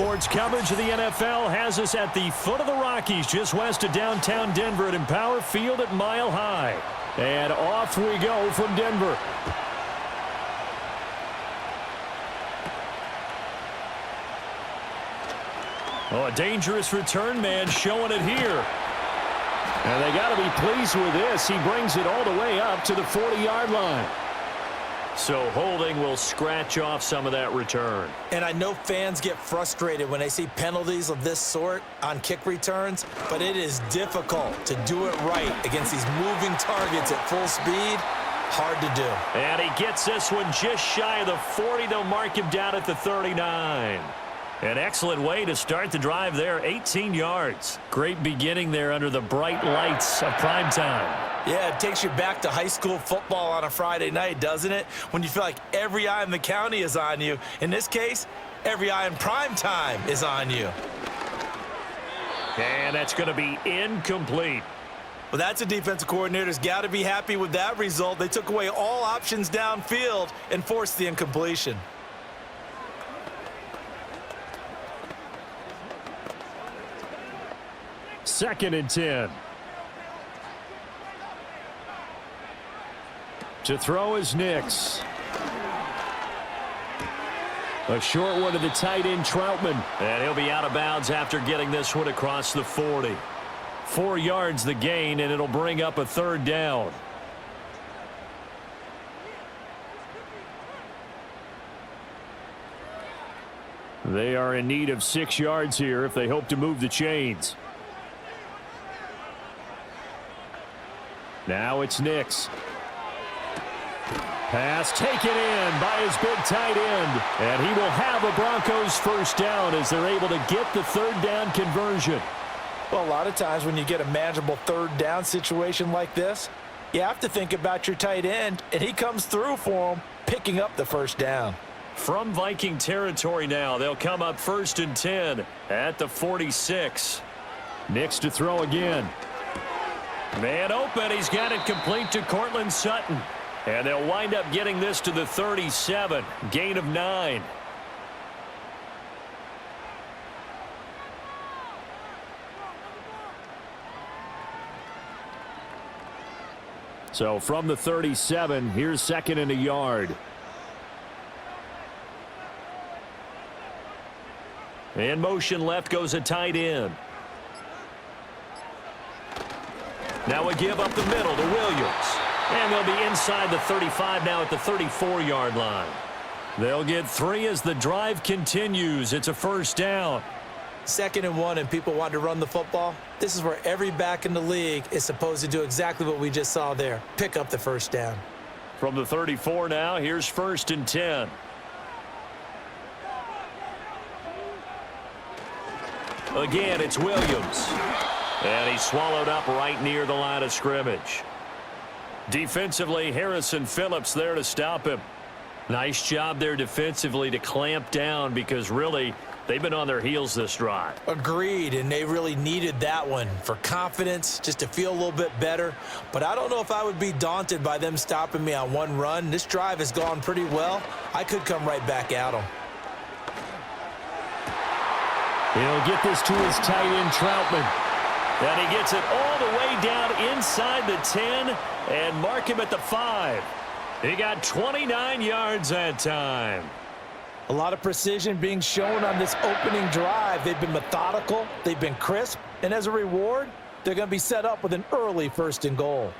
Sports coverage of the NFL has us at the foot of the Rockies, just west of downtown Denver at Empower Field at Mile High. And off we go from Denver. Oh, a dangerous return man showing it here. And they got to be pleased with this. He brings it all the way up to the 40-yard line. So holding will scratch off some of that return. And I know fans get frustrated when they see penalties of this sort on kick returns, but it is difficult to do it right against these moving targets at full speed. Hard to do. And he gets this one just shy of the 40. They'll mark him down at the 39. An excellent way to start the drive there, 18 yards. Great beginning there under the bright lights of primetime. Yeah, it takes you back to high school football on a Friday night, doesn't it? When you feel like every eye in the county is on you. In this case, every eye in prime time is on you. And that's going to be incomplete. Well, that's a defensive coordinator's got to be happy with that result. They took away all options downfield and forced the incompletion. Second and 10. To throw is Nix. A short one to the tight end, Troutman. And he'll be out of bounds after getting this one across the 40. 4 yards the gain, and it'll bring up a third down. They are in need of 6 yards here if they hope to move the chains. Now it's Nix. Pass taken in by his big tight end. And he will have a Broncos first down as they're able to get the third down conversion. Well, a lot of times when you get a manageable third down situation like this, you have to think about your tight end, and he comes through for him, picking up the first down. From Viking territory now, they'll come up 1st and 10 at the 46. Nix to throw again. Man open, he's got it complete to Cortland Sutton. And they'll wind up getting this to the 37. Gain of 9. So from the 37, here's second and a yard. In motion left goes a tight end. Now a give up the middle to Williams. And they'll be inside the 35 now at the 34-yard line. They'll get 3 as the drive continues. It's a first down. 2nd and 1 and people want to run the football. This is where every back in the league is supposed to do exactly what we just saw there. Pick up the first down. From the 34 now, here's 1st and 10. Again, it's Williams. And he's swallowed up right near the line of scrimmage. Defensively, Harrison Phillips there to stop him. Nice job there defensively to clamp down because really they've been on their heels this drive. Agreed, and they really needed that one for confidence, just to feel a little bit better. But I don't know if I would be daunted by them stopping me on one run. This drive has gone pretty well. I could come right back at them. He'll get this to his tight end, Troutman. And he gets it all the way down inside the 10 and mark him at the 5. He got 29 yards that time. A lot of precision being shown on this opening drive. They've been methodical, they've been crisp, and as a reward, they're going to be set up with an early 1st and goal.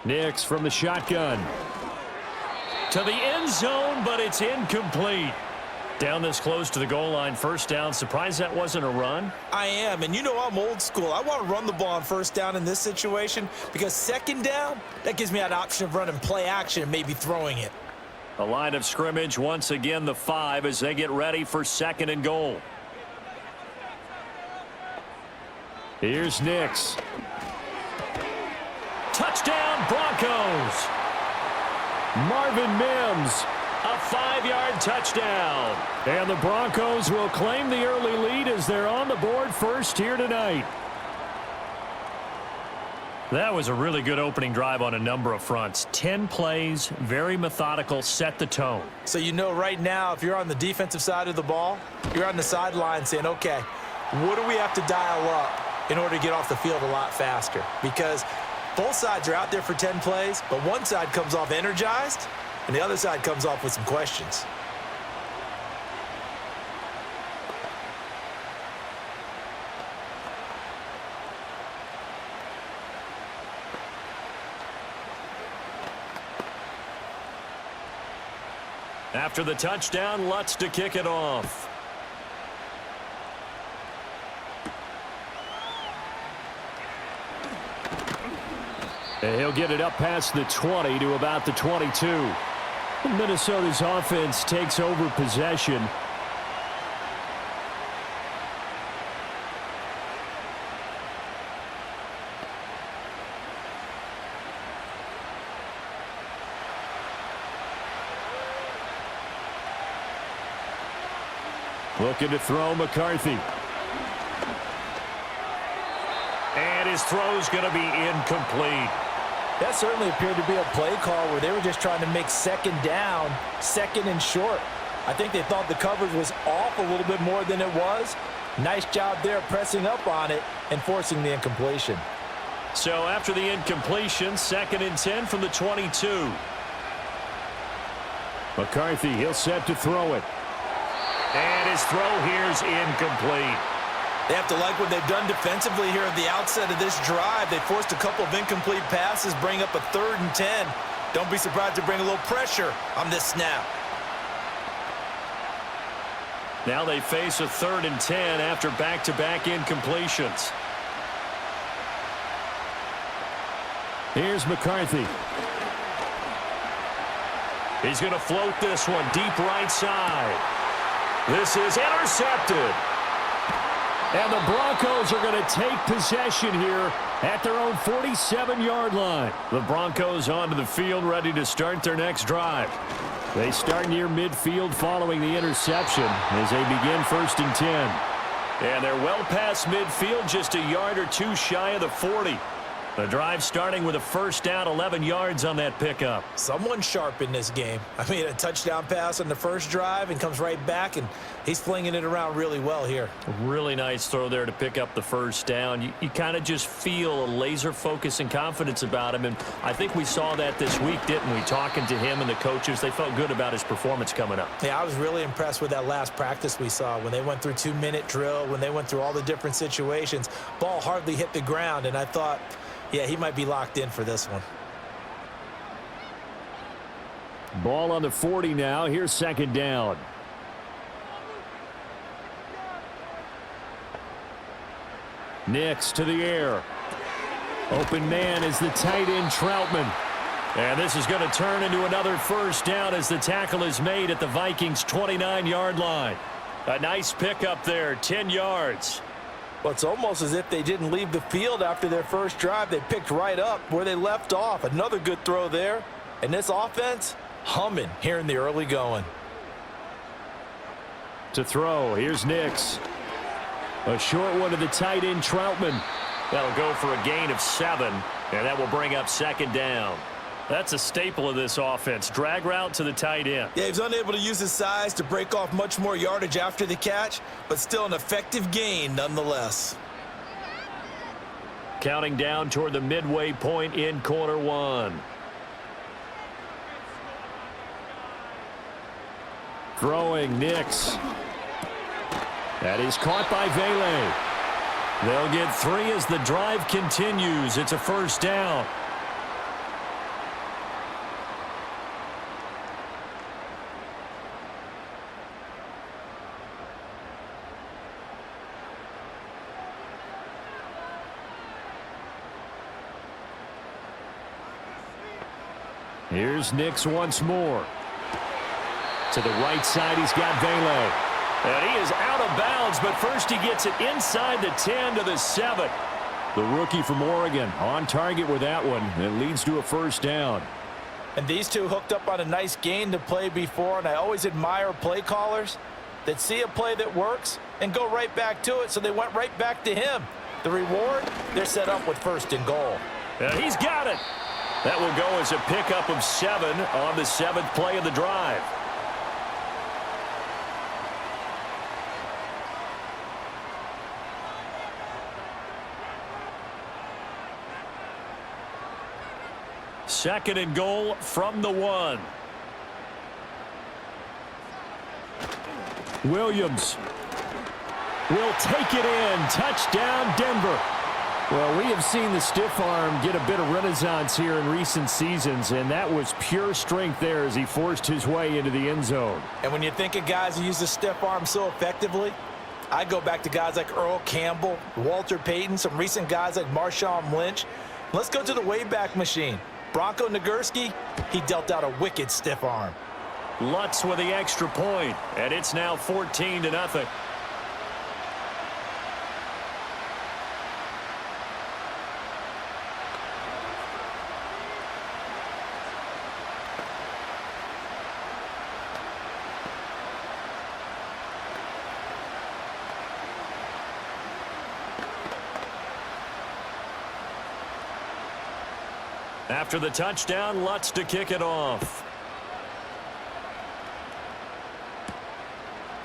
Nix from the shotgun. To the end zone, but it's incomplete. Down this close to the goal line, first down. Surprised that wasn't a run? I am, and you know I'm old school. I want to run the ball on first down in this situation because 2nd down, that gives me an option of running play action and maybe throwing it. The line of scrimmage, once again the 5 as they get ready for 2nd and goal. Here's Nix. Touchdown, Broncos. Marvin Mims. A 5-yard touchdown. And the Broncos will claim the early lead as they're on the board first here tonight. That was a really good opening drive on a number of fronts. 10 plays, very methodical, set the tone. So you know right now, if you're on the defensive side of the ball, you're on the sideline saying, okay, what do we have to dial up in order to get off the field a lot faster? Because both sides are out there for 10 plays, but one side comes off energized, and the other side comes off with some questions. After the touchdown, Lutz to kick it off. And he'll get it up past the 20 to about the 22. Minnesota's offense takes over possession. Looking to throw McCarthy. And his throw's going to be incomplete. That certainly appeared to be a play call where they were just trying to make second down, second and short. I think they thought the coverage was off a little bit more than it was. Nice job there pressing up on it and forcing the incompletion. So after the incompletion, 2nd and 10 from the 22. McCarthy, he'll set to throw it. And his throw here's incomplete. They have to like what they've done defensively here at the outset of this drive. They forced a couple of incomplete passes, bring up a 3rd and 10. Don't be surprised to bring a little pressure on this snap. Now they face a 3rd and 10 after back-to-back incompletions. Here's McCarthy. He's going to float this one deep right side. This is intercepted. And the Broncos are going to take possession here at their own 47-yard line. The Broncos onto the field ready to start their next drive. They start near midfield following the interception as they begin 1st and 10. And they're well past midfield, just a yard or two shy of the 40. The drive starting with a 1st down, 11 yards on that pickup. Someone sharp in this game. I mean, a touchdown pass on the first drive and comes right back, and he's flinging it around really well here. A really nice throw there to pick up the 1st down. You kind of just feel a laser focus and confidence about him, and I think we saw that this week, didn't we? Talking to him and the coaches, they felt good about his performance coming up. Yeah, I was really impressed with that last practice we saw when they went through 2-minute drill, when they went through all the different situations. Ball hardly hit the ground, and I thought, yeah, he might be locked in for this one. Ball on the 40 now. Here's 2nd down. Nix to the air. Open man is the tight end Troutman. And this is going to turn into another 1st down as the tackle is made at the Vikings' 29-yard line. A nice pickup there, 10 yards. Well, it's almost as if they didn't leave the field after their first drive. They picked right up where they left off. Another good throw there. And this offense, humming here in the early going. To throw, here's Nix. A short one to the tight end Troutman. That'll go for a gain of 7, and that will bring up 2nd down. That's a staple of this offense. Drag route to the tight end. Yeah, he's unable to use his size to break off much more yardage after the catch, but still an effective gain nonetheless. Counting down toward the midway point in quarter 1. Throwing Nix. That is caught by Vele. They'll get 3 as the drive continues. It's a 1st down. Here's Nix once more. To the right side, he's got Vele. And he is out of bounds, but first he gets it inside the 10 to the 7. The rookie from Oregon on target with that one. It leads to a 1st down. And these two hooked up on a nice gain to play before, and I always admire play callers that see a play that works and go right back to it, so they went right back to him. The reward, they're set up with 1st and goal. He's got it. That will go as a pickup of 7 on the 7th play of the drive. Second and goal from the 1. Williams will take it in. Touchdown, Denver. Well, we have seen the stiff arm get a bit of renaissance here in recent seasons, and that was pure strength there as he forced his way into the end zone. And when you think of guys who use the stiff arm so effectively, I go back to guys like Earl Campbell, Walter Payton, some recent guys like Marshawn Lynch. Let's go to the Wayback Machine. Bronco Nagurski, he dealt out a wicked stiff arm. Lutz with the extra point, and it's now 14-0. After the touchdown, Lutz to kick it off.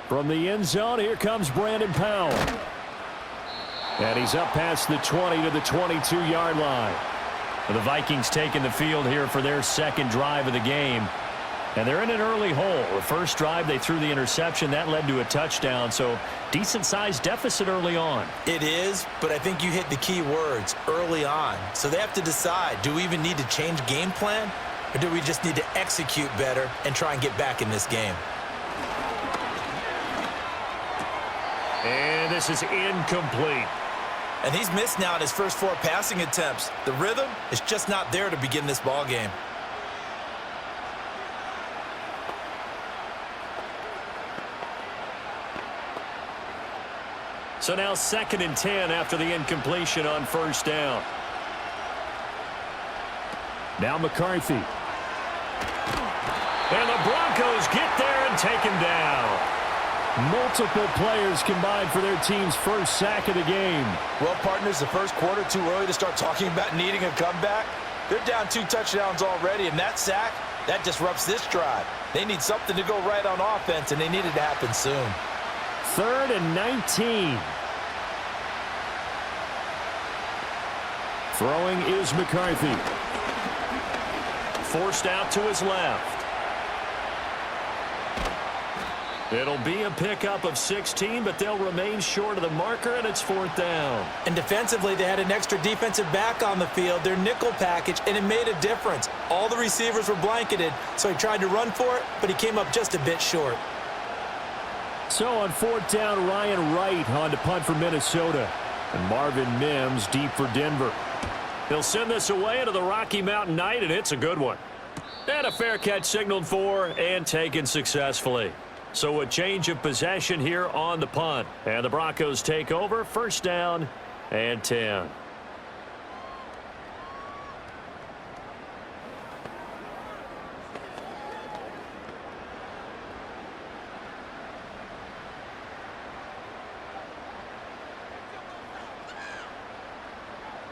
From the end zone, here comes Brandon Powell. And he's up past the 20 to the 22-yard line. The Vikings taking the field here for their second drive of the game. And they're in an early hole. The first drive, they threw the interception. That led to a touchdown, so decent-sized deficit early on. It is, but I think you hit the key words, early on. So they have to decide, do we even need to change game plan, or do we just need to execute better and try and get back in this game? And this is incomplete. And he's missed now in his first 4 passing attempts. The rhythm is just not there to begin this ball game. So now 2nd and 10 after the incompletion on first down. Now McCarthy. And the Broncos get there and take him down. Multiple players combined for their team's first sack of the game. Well, partners, the first quarter too early to start talking about needing a comeback. They're down 2 touchdowns already, and that sack, that disrupts this drive. They need something to go right on offense, and they need it to happen soon. 3rd and 19. Throwing is McCarthy. Forced out to his left. It'll be a pickup of 16, but they'll remain short of the marker, and it's 4th down. And defensively, they had an extra defensive back on the field, their nickel package, and it made a difference. All the receivers were blanketed, so he tried to run for it, but he came up just a bit short. So on 4th down, Ryan Wright on to punt for Minnesota. And Marvin Mims deep for Denver. They'll send this away into the Rocky Mountain night, and it's a good one. And a fair catch signaled for and taken successfully. So a change of possession here on the punt. And the Broncos take over, 1st down and 10.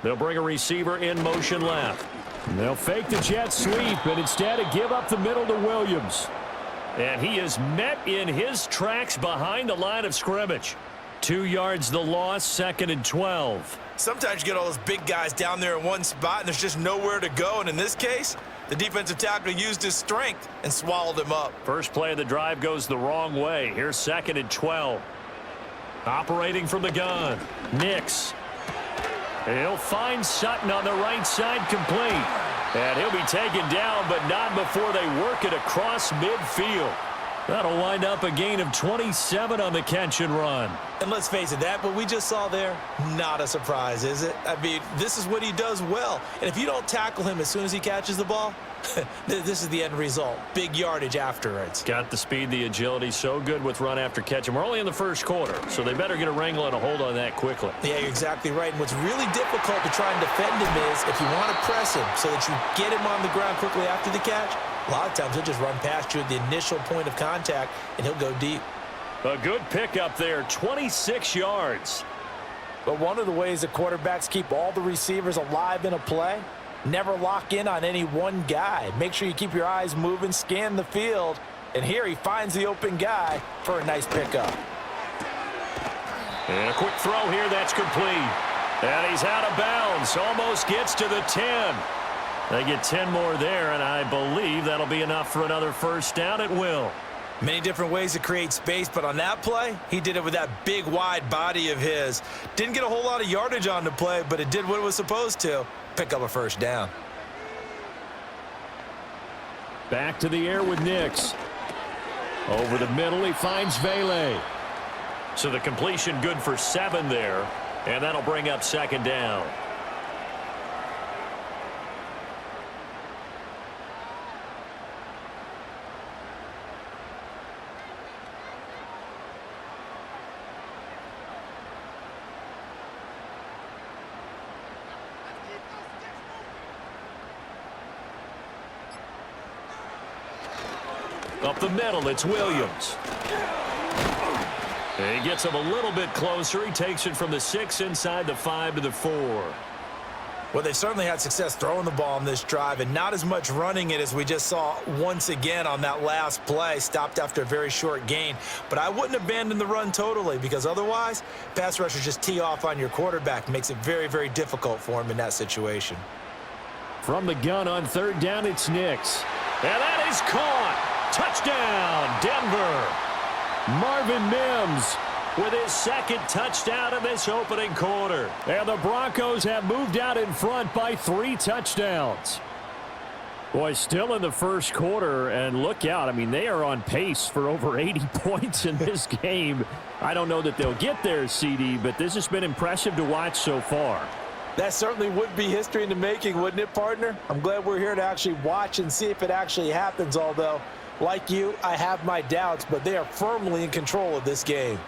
They'll bring a receiver in motion left. And they'll fake the jet sweep, and instead give up the middle to Williams. And he is met in his tracks behind the line of scrimmage. 2 yards the loss, 2nd and 12. Sometimes you get all those big guys down there in one spot, and there's just nowhere to go. And in this case, the defensive tackle used his strength and swallowed him up. First play of the drive goes the wrong way. Here's 2nd and 12. Operating from the gun. Nix. He'll find Sutton on the right side, complete. And he'll be taken down, but not before they work it across midfield. That'll wind up a gain of 27 on the catch and run. And let's face it, that what we just saw there, not a surprise, is it? I mean, this is what he does well. And if you don't tackle him as soon as he catches the ball, this is the end result. Big yardage afterwards. Got the speed, the agility, so good with run after catch. And we're only in the first quarter, so they better get a wrangle and a hold on that quickly. Yeah, you're exactly right. And what's really difficult to try and defend him is if you want to press him so that you get him on the ground quickly after the catch, a lot of times he'll just run past you at the initial point of contact, and he'll go deep. A good pickup there, 26 yards. But one of the ways the quarterbacks keep all the receivers alive in a play, never lock in on any one guy. Make sure you keep your eyes moving, scan the field, and here he finds the open guy for a nice pickup. And a quick throw here that's complete. And he's out of bounds, almost gets to the 10. They get 10 more there, and I believe that'll be enough for another first down at will. Many different ways to create space, but on that play, he did it with that big, wide body of his. Didn't get a whole lot of yardage on the play, but it did what it was supposed to. Pick up a first down. Back to the air with Nix. Over the middle, he finds Vele. So the completion good for 7 there, and that'll bring up second down. Up the middle, it's Williams. And he gets him a little bit closer. He takes it from the 6 inside the 5 to the 4. Well, they certainly had success throwing the ball on this drive and not as much running it as we just saw once again on that last play. Stopped after a very short gain. But I wouldn't abandon the run totally because otherwise, pass rushers just tee off on your quarterback. Makes it very, very difficult for him in that situation. From the gun on third down, it's Nix. And that is caught. Touchdown, Denver. Marvin Mims with his second touchdown of this opening quarter. And the Broncos have moved out in front by 3 touchdowns. Boy, still in the first quarter, and look out. I mean, they are on pace for over 80 points in this game. I don't know that they'll get there, CD, but this has been impressive to watch so far. That certainly would be history in the making, wouldn't it, partner? I'm glad we're here to actually watch and see if it actually happens, although, like you, I have my doubts, but they are firmly in control of this game.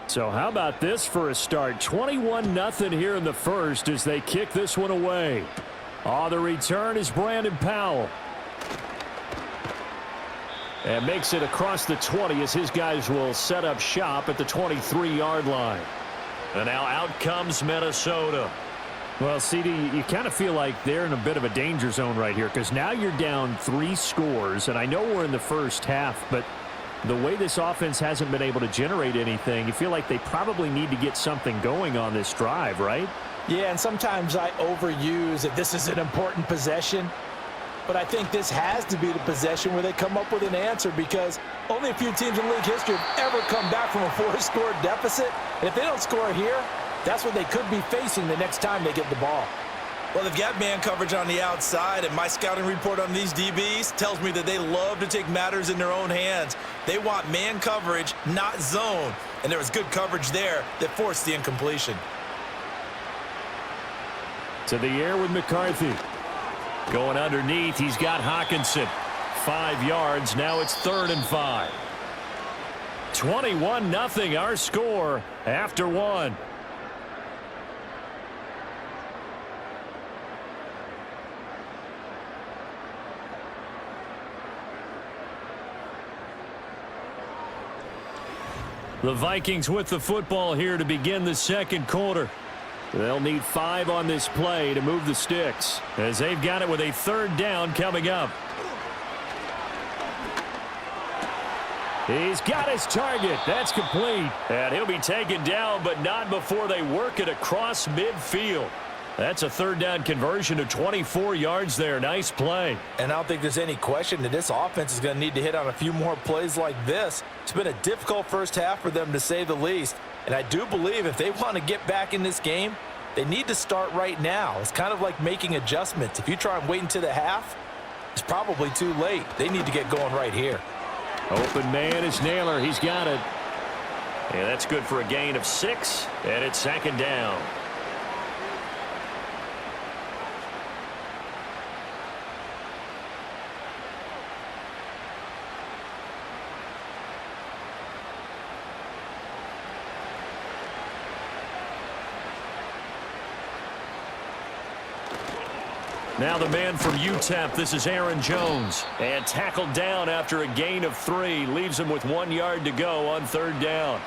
So how about this for a start? 21-0 here in the first as they kick this one away. The return is Brandon Powell. And makes it across the 20 as his guys will set up shop at the 23-yard line. And now out comes Minnesota. Well, CD, you kind of feel like they're in a bit of a danger zone right here because now you're down 3 scores, and I know we're in the first half, but the way this offense hasn't been able to generate anything, you feel like they probably need to get something going on this drive, right? Yeah, and sometimes I overuse that this is an important possession, but I think this has to be the possession where they come up with an answer because only a few teams in league history have ever come back from a 4-score deficit, and if they don't score here, that's what they could be facing the next time they get the ball. Well, they've got man coverage on the outside, and my scouting report on these DBs tells me that they love to take matters in their own hands. They want man coverage, not zone, and there was good coverage there that forced the incompletion. To the air with McCarthy. Going underneath, he's got Hockenson. 5 yards, now it's 3rd and 5. 21-0 our score after 1. The Vikings with the football here to begin the second quarter. They'll need 5 on this play to move the sticks as they've got it with a 3rd down coming up. He's got his target. That's complete. And he'll be taken down, but not before they work it across midfield. That's a 3rd down conversion to 24 yards there. Nice play. And I don't think there's any question that this offense is going to need to hit on a few more plays like this. It's been a difficult first half for them, to say the least. And I do believe if they want to get back in this game, they need to start right now. It's kind of like making adjustments. If you try and wait until the half, it's probably too late. They need to get going right here. Open man is Naylor. He's got it. And that's good for a gain of 6, and it's 2nd down. Now the man from UTEP, this is Aaron Jones. And tackled down after a gain of 3. Leaves him with 1 yard to go on 3rd down.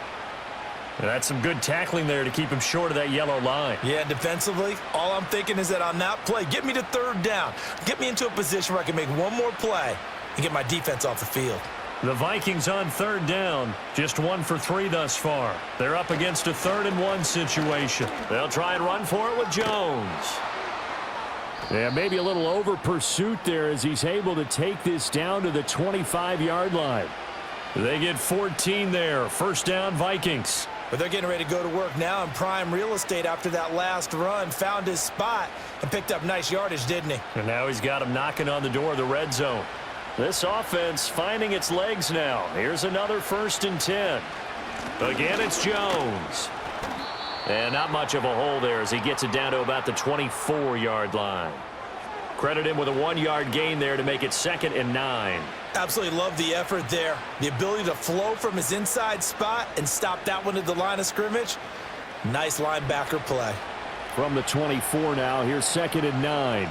And that's some good tackling there to keep him short of that yellow line. Yeah, defensively, all I'm thinking is that on that play, get me to 3rd down. Get me into a position where I can make one more play and get my defense off the field. The Vikings on 3rd down, just 1 for 3 thus far. They're up against a 3rd and 1 situation. They'll try and run for it with Jones. Yeah, maybe a little over pursuit there as he's able to take this down to the 25-yard line. They get 14 there. 1st down, Vikings. But they're getting ready to go to work now in prime real estate after that last run. Found his spot and picked up nice yardage, didn't he? And now he's got him knocking on the door of the red zone. This offense finding its legs now. Here's another 1st and 10. Again, it's Jones. And not much of a hole there as he gets it down to about the 24-yard line. Credit him with a 1-yard gain there to make it 2nd and 9. Absolutely love the effort there. The ability to flow from his inside spot and stop that one at the line of scrimmage. Nice linebacker play. From the 24 now, here's 2nd and 9.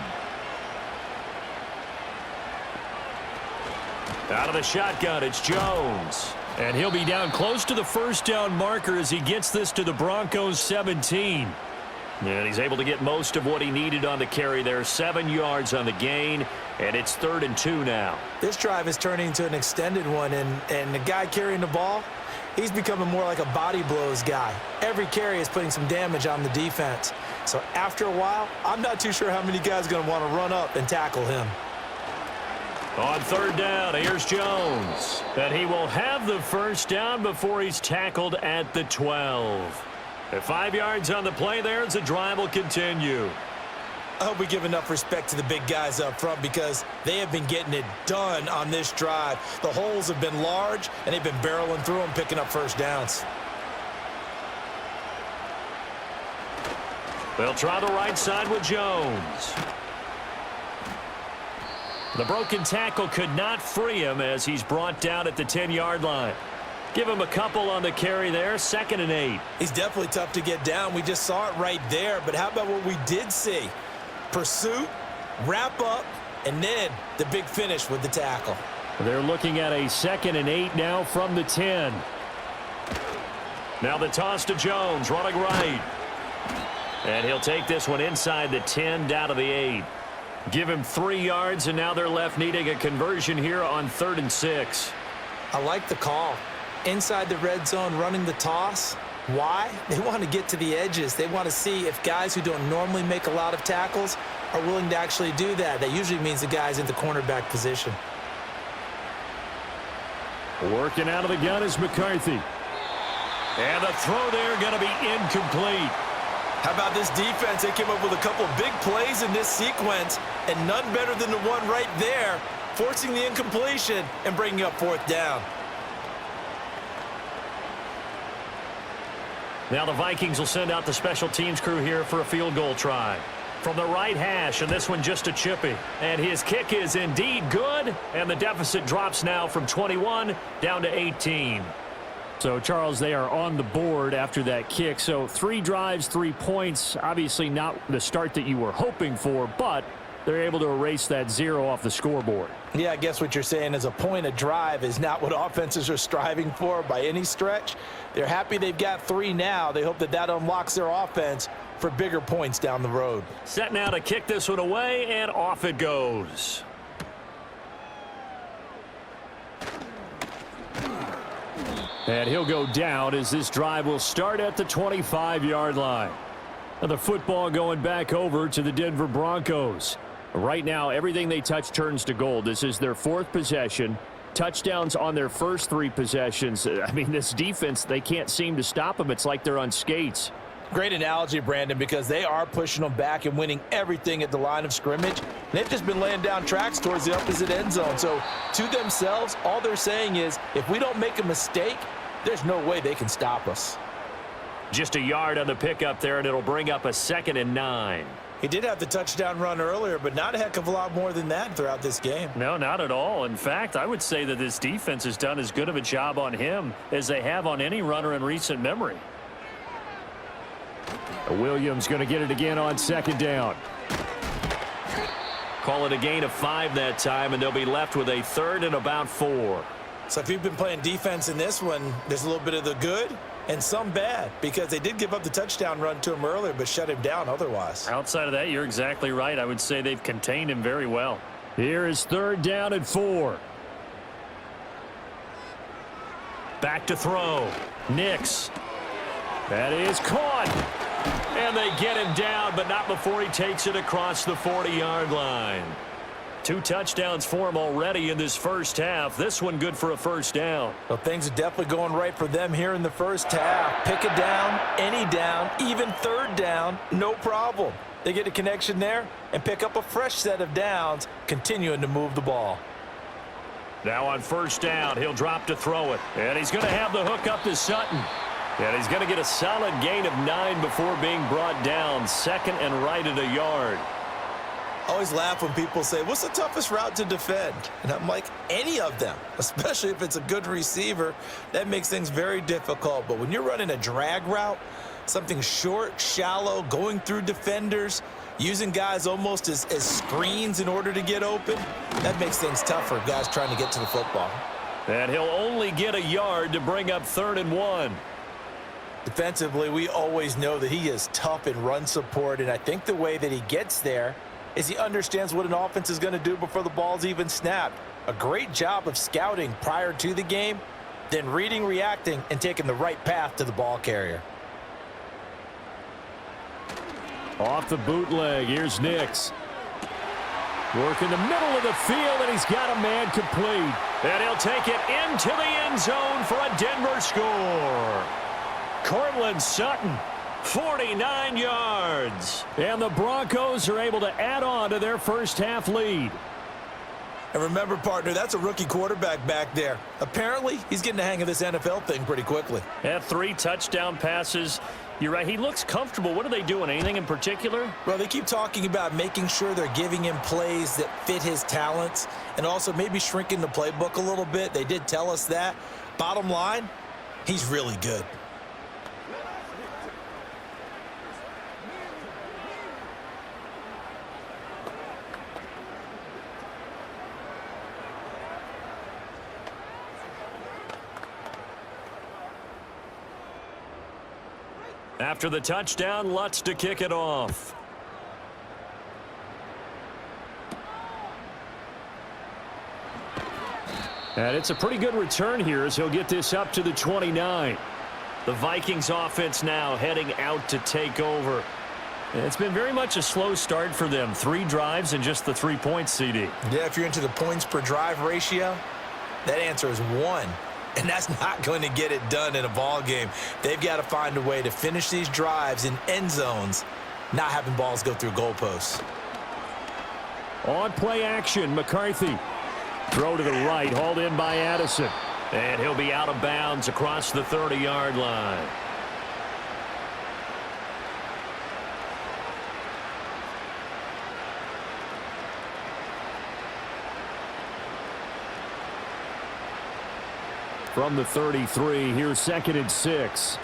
Out of the shotgun, it's Jones. And he'll be down close to the 1st down marker as he gets this to the Broncos 17. And he's able to get most of what he needed on the carry there. 7 yards on the gain, and it's 3rd and 2 now. This drive is turning into an extended one, and the guy carrying the ball, he's becoming more like a body blows guy. Every carry is putting some damage on the defense. So after a while, I'm not too sure how many guys are going to want to run up and tackle him. On 3rd down, here's Jones. And he will have the 1st down before he's tackled at the 12. At 5 yards on the play there as the drive will continue. I hope we give enough respect to the big guys up front because they have been getting it done on this drive. The holes have been large, and they've been barreling through them, picking up 1st downs. They'll try the right side with Jones. The broken tackle could not free him as he's brought down at the 10-yard line. Give him a couple on the carry there, 2nd and 8. He's definitely tough to get down. We just saw it right there. But how about what we did see? Pursuit, wrap up, and then the big finish with the tackle. They're looking at a 2nd and 8 now from the 10. Now the toss to Jones, running right. And he'll take this one inside the 10 down to the 8. Give him 3 yards, and now they're left needing a conversion here on 3rd and 6. I like the call. Inside the red zone, running the toss. Why? They want to get to the edges. They want to see if guys who don't normally make a lot of tackles are willing to actually do that. That usually means the guy's in the cornerback position. Working out of the gun is McCarthy. And the throw there going to be incomplete. How about this defense? They came up with a couple big plays in this sequence, and none better than the one right there, forcing the incompletion and bringing up 4th down. Now the Vikings will send out the special teams crew here for a field goal try. From the right hash, and this one just a chippy. And his kick is indeed good, and the deficit drops now from 21 down to 18. So, Charles, they are on the board after that kick. So 3 drives, 3 points. Obviously not the start that you were hoping for, but they're able to erase that 0 off the scoreboard. Yeah, I guess what you're saying is a point a drive is not what offenses are striving for by any stretch. They're happy they've got 3 now. They hope that that unlocks their offense for bigger points down the road. Set now to kick this one away, and off it goes. And he'll go down as this drive will start at the 25-yard line. Now the football going back over to the Denver Broncos. Right now, everything they touch turns to gold. This is their 4th possession. Touchdowns on their first 3 possessions. I mean, this defense, they can't seem to stop them. It's like they're on skates. Great analogy, Brandon, because they are pushing them back and winning everything at the line of scrimmage. They've just been laying down tracks towards the opposite end zone. So to themselves, all they're saying is, if we don't make a mistake, there's no way they can stop us. Just a yard on the pickup there, and it'll bring up a 2nd and 9. He did have the touchdown run earlier, but not a heck of a lot more than that throughout this game. No, not at all. In fact, I would say that this defense has done as good of a job on him as they have on any runner in recent memory. Williams going to get it again on 2nd down. Call it a gain of 5 that time, and they'll be left with a 3rd and about 4. So if you've been playing defense in this one, there's a little bit of the good and some bad, because they did give up the touchdown run to him earlier but shut him down otherwise. Outside of that, you're exactly right. I would say they've contained him very well. Here is 3rd down and 4. Back to throw. Nix. That is caught. And they get him down, but not before he takes it across the 40-yard line. 2 touchdowns for him already in this first half. This one good for a 1st down. Well, things are definitely going right for them here in the first half. Pick a down, any down, even 3rd down, no problem. They get a connection there and pick up a fresh set of downs, continuing to move the ball. Now on 1st down, he'll drop to throw it. And he's going to have the hook up to Sutton. And he's going to get a solid gain of 9 before being brought down. 2nd and right at a yard. I always laugh when people say, what's the toughest route to defend? And I'm like, any of them, especially if it's a good receiver. That makes things very difficult. But when you're running a drag route, something short, shallow, going through defenders, using guys almost as screens in order to get open, that makes things tough for guys trying to get to the football. And he'll only get a yard to bring up 3rd and 1. Defensively, we always know that he is tough in run support, and I think the way that he gets there is he understands what an offense is going to do before the ball's even snapped. A great job of scouting prior to the game, then reading, reacting, and taking the right path to the ball carrier. Off the bootleg, here's Nix. Work in the middle of the field, and he's got a man complete. And he'll take it into the end zone for a Denver score. Cortland Sutton, 49 yards. And the Broncos are able to add on to their first half lead. And remember, partner, that's a rookie quarterback back there. Apparently, he's getting the hang of this NFL thing pretty quickly. Had 3 touchdown passes. You're right, he looks comfortable. What are they doing? Anything in particular? Well, they keep talking about making sure they're giving him plays that fit his talents and also maybe shrinking the playbook a little bit. They did tell us that. Bottom line, he's really good. After the touchdown, Lutz to kick it off. And it's a pretty good return here as he'll get this up to the 29. The Vikings offense now heading out to take over. It's been very much a slow start for them. 3 drives and just the 3 points, CD. Yeah, if you're into the points per drive ratio, that answer is 1. And that's not going to get it done in a ball game. They've got to find a way to finish these drives in end zones, not having balls go through goalposts. On play action, McCarthy. Throw to the right, hauled in by Addison. And he'll be out of bounds across the 30-yard line. From the 33, here's 2nd and 6.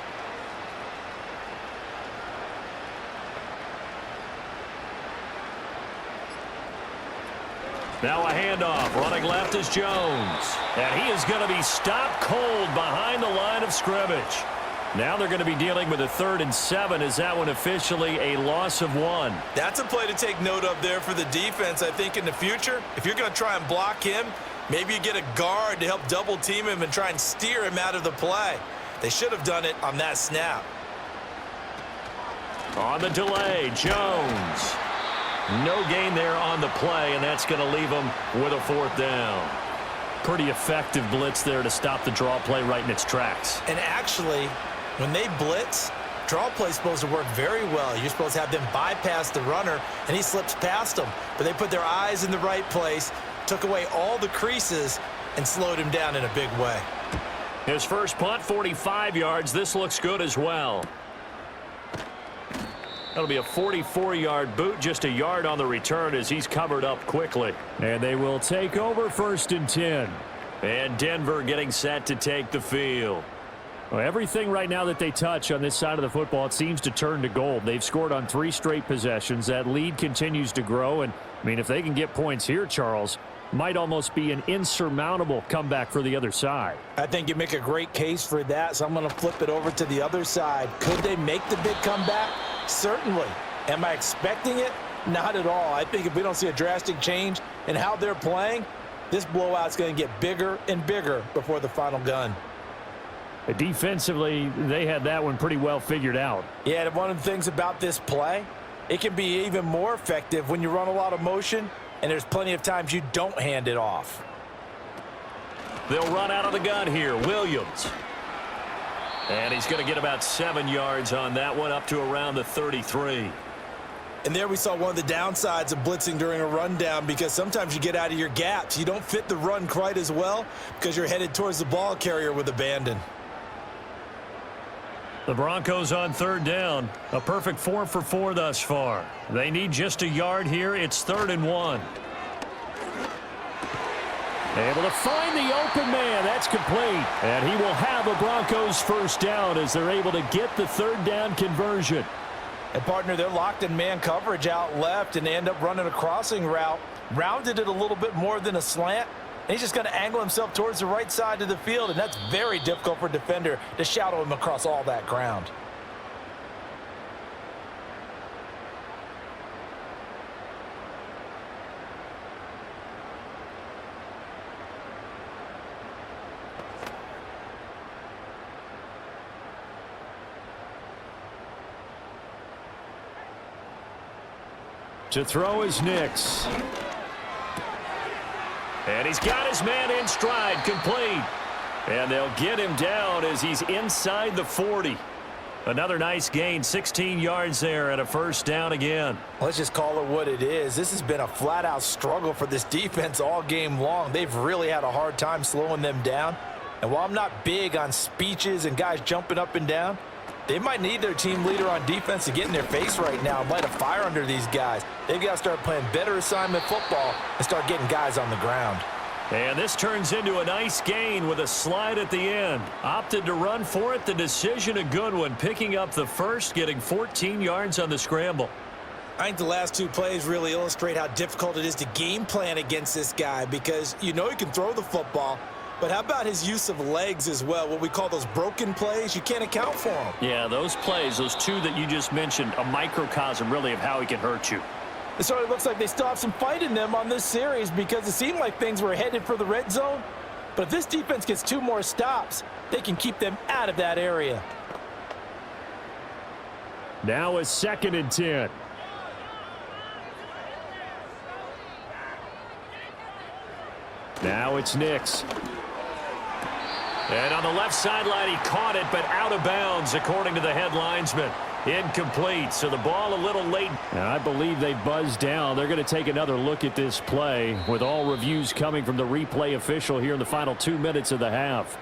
Now a handoff. Running left is Jones. And he is going to be stopped cold behind the line of scrimmage. Now they're going to be dealing with a 3rd and 7. Is that one officially a loss of 1? That's a play to take note of there for the defense. I think in the future, if you're going to try and block him, maybe you get a guard to help double team him and try and steer him out of the play. They should have done it on that snap. On the delay, Jones. No gain there on the play, and that's going to leave him with a 4th down. Pretty effective blitz there to stop the draw play right in its tracks. And actually, when they blitz, draw play is supposed to work very well. You're supposed to have them bypass the runner, and he slips past them. But they put their eyes in the right place, took away all the creases, and slowed him down in a big way. His first punt, 45 yards. This looks good as well. That'll be a 44-yard boot, just a yard on the return as he's covered up quickly. And they will take over 1st and 10. And Denver getting set to take the field. Well, everything right now that they touch on this side of the football, it seems to turn to gold. They've scored on 3 straight possessions. That lead continues to grow. And, I mean, if they can get points here, Charles, might almost be an insurmountable comeback for the other side. I think you make a great case for that, so I'm going to flip it over to the other side. Could they make the big comeback? Certainly. Am I expecting it? Not at all. I think if we don't see a drastic change in how they're playing, this blowout's going to get bigger and bigger before the final gun. Defensively, they had that one pretty well figured out. Yeah, and one of the things about this play, it can be even more effective when you run a lot of motion, and there's plenty of times you don't hand it off. They'll run out of the gun here. Williams. And he's going to get about 7 yards on that one, up to around the 33. And there we saw one of the downsides of blitzing during a rundown, because sometimes you get out of your gaps. You don't fit the run quite as well because you're headed towards the ball carrier with abandon. The Broncos on 3rd down. A perfect 4 for 4 thus far. They need just a yard here. It's 3rd and 1. Able to find the open man. That's complete. And he will have a Broncos first down as they're able to get the 3rd down conversion. And, partner, they're locked in man coverage out left, and they end up running a crossing route. Rounded it a little bit more than a slant. And he's just going to angle himself towards the right side of the field, and that's very difficult for a defender to shadow him across all that ground. To throw is Nix. And he's got his man in stride, complete. And they'll get him down as he's inside the 40. Another nice gain, 16 yards there, and a first down again. Let's just call it what it is. This has been a flat-out struggle for this defense all game long. They've really had a hard time slowing them down. And while I'm not big on speeches and guys jumping up and down, they might need their team leader on defense to get in their face right now and light a fire under these guys. They've got to start playing better assignment football and start getting guys on the ground. And this turns into a nice gain with a slide at the end. Opted to run for it. The decision a good one. Picking up the first, getting 14 yards on the scramble. I think the last 2 plays really illustrate how difficult it is to game plan against this guy, because you know he can throw the football, but how about his use of legs as well? What we call those broken plays, you can't account for them. Yeah, those plays, those 2 that you just mentioned, a microcosm really of how he can hurt you. So it looks like they still have some fight in them on this series, because it seemed like things were headed for the red zone. But if this defense gets 2 more stops, they can keep them out of that area. Now a 2nd and 10. Now it's Nix. And on the left sideline, he caught it, but out of bounds, according to the head linesman. Incomplete, so the ball a little late. And I believe they buzzed down. They're going to take another look at this play, with all reviews coming from the replay official here in the final 2 minutes of the half.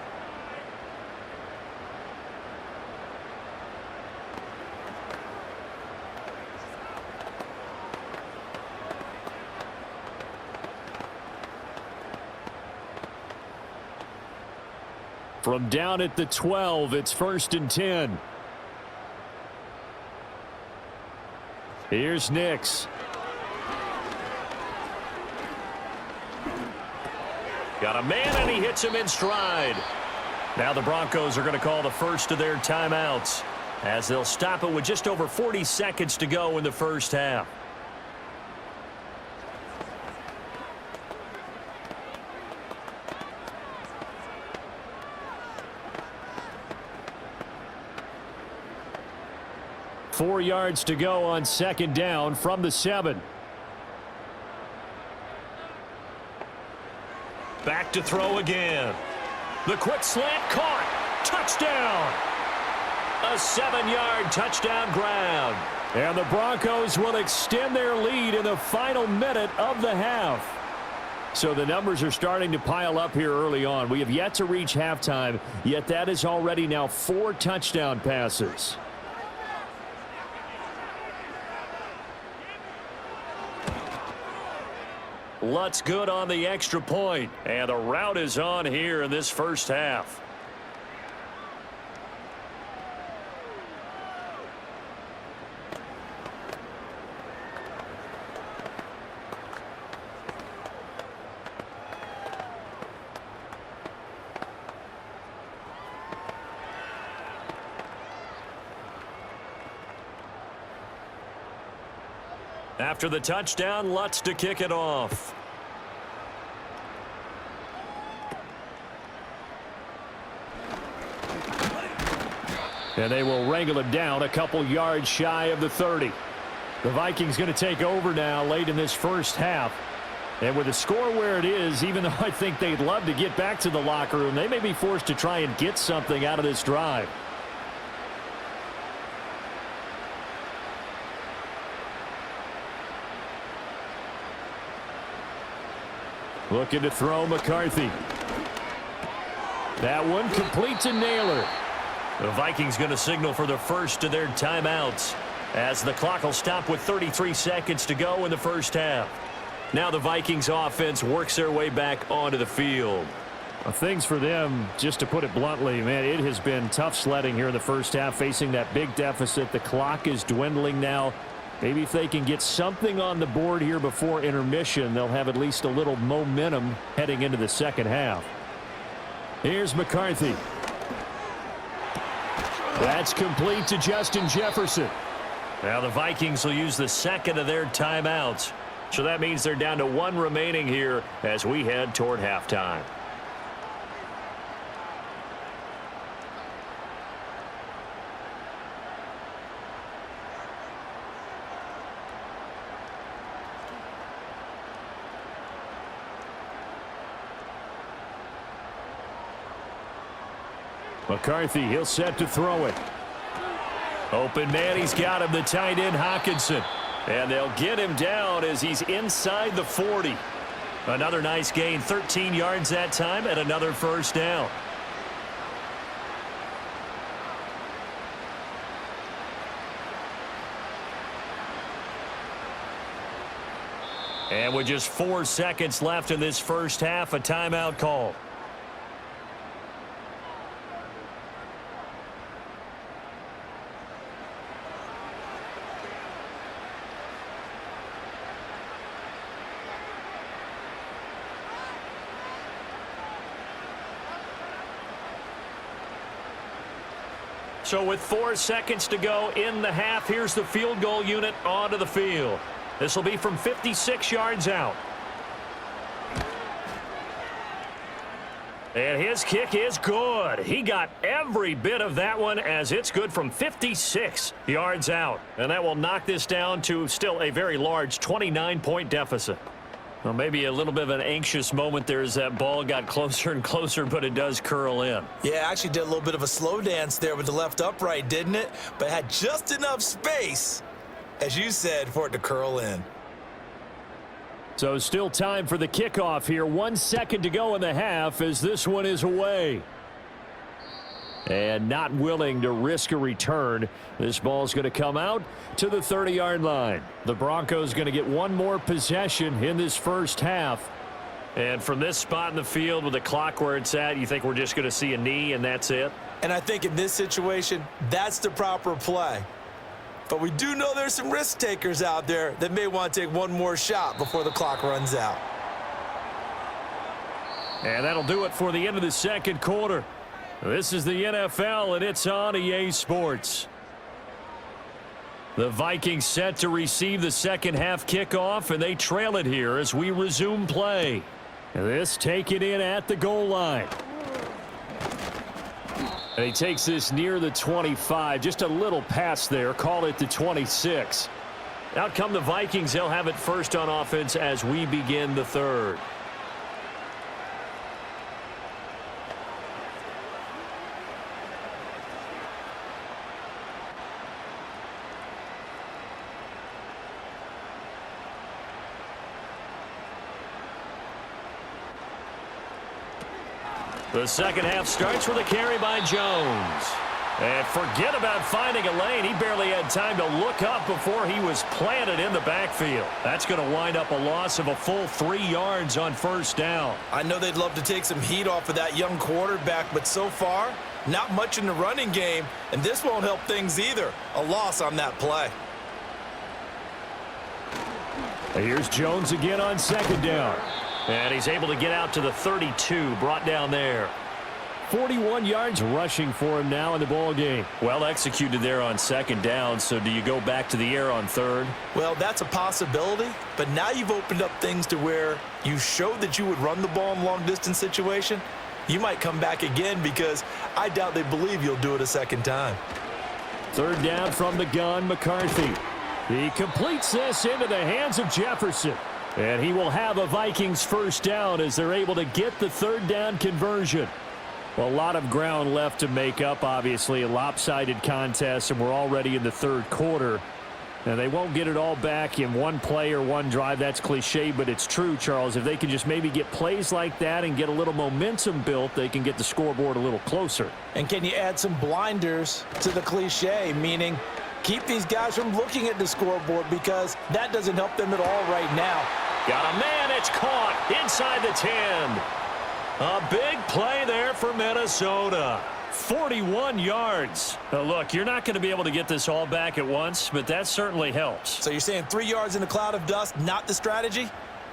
From down at the 12, it's 1st and 10. Here's Nix. Got a man, and he hits him in stride. Now the Broncos are going to call the first of their timeouts, as they'll stop it with just over 40 seconds to go in the first half. Four yards to go on 2nd down from the 7. Back to throw again. The quick slant caught. Touchdown. A 7-yard touchdown grab. And the Broncos will extend their lead in the final minute of the half. So the numbers are starting to pile up here early on. We have yet to reach halftime, yet that is already now 4 touchdown passes. Lutz good on the extra point, and the route is on here in this first half. After the touchdown, Lutz to kick it off. And they will wrangle him down a couple yards shy of the 30. The Vikings going to take over now late in this first half. And with the score where it is, even though I think they'd love to get back to the locker room, they may be forced to try and get something out of this drive. Looking to throw McCarthy. That one complete to Naylor. The Vikings going to signal for the first of their timeouts as the clock will stop with 33 seconds to go in the first half. Now the Vikings offense works their way back onto the field. Well, things for them, just to put it bluntly, man, it has been tough sledding here in the first half, facing that big deficit. The clock is dwindling now. Maybe if they can get something on the board here before intermission, they'll have at least a little momentum heading into the second half. Here's McCarthy. That's complete to Justin Jefferson. Now the Vikings will use the second of their timeouts. So that means they're down to one remaining here as we head toward halftime. McCarthy, he'll set to throw it. Open man, he's got him, the tight end Hockenson. And they'll get him down as he's inside the 40. Another nice gain, 13 yards that time, and another first down. And with just 4 seconds left in this first half, a timeout call. So with 4 seconds to go in the half, here's the field goal unit onto the field. This will be from 56 yards out. And his kick is good. He got every bit of that one as it's good from 56 yards out. And that will knock this down to still a very large 29-point deficit. Well, maybe a little bit of an anxious moment there as that ball got closer and closer, but it does curl in. Yeah, actually did a little bit of a slow dance there with the left upright, didn't it? But had just enough space, as you said, for it to curl in. So still time for the kickoff here. 1 second to go in the half as this one is away. And not willing to risk a return. This ball is going to come out to the 30-yard line. The Broncos going to get one more possession in this first half. And from this spot in the field with the clock where it's at, you think we're just going to see a knee and that's it? And I think in this situation, that's the proper play. But we do know there's some risk takers out there that may want to take one more shot before the clock runs out. And that'll do it for the end of the second quarter. This is the NFL, and it's on EA Sports. The Vikings set to receive the second half kickoff, and they trail it here as we resume play. This taken in at the goal line. And he takes this near the 25. Just a little pass there. Call it the 26. Out come the Vikings. They'll have it first on offense as we begin the third. The second half starts with a carry by Jones. And forget about finding a lane. He barely had time to look up before he was planted in the backfield. That's going to wind up a loss of a full 3 yards on first down. I know they'd love to take some heat off of that young quarterback, but so far, not much in the running game, and this won't help things either. A loss on that play. Here's Jones again on second down. And he's able to get out to the 32, brought down there. 41 yards rushing for him now in the ball game. Well executed there on second down, so do you go back to the air on third? Well, that's a possibility, but now you've opened up things to where you showed that you would run the ball in long-distance situation. You might come back again because I doubt they believe you'll do it a second time. Third down from the gun, McCarthy. He completes this into the hands of Jefferson. And he will have a Vikings first down as they're able to get the third down conversion. Well, a lot of ground left to make up, obviously. A lopsided contest, and we're already in the third quarter. Now, they won't get it all back in one play or one drive. That's cliche, but it's true, Charles. If they can just maybe get plays like that and get a little momentum built, they can get the scoreboard a little closer. And can you add some blinders to the cliche, meaning keep these guys from looking at the scoreboard because that doesn't help them at all right now. Got a man, it's caught inside the 10. A big play there for Minnesota. 41 yards. Now look, you're not going to be able to get this all back at once, but that certainly helps. So you're saying 3 yards in a cloud of dust, not the strategy?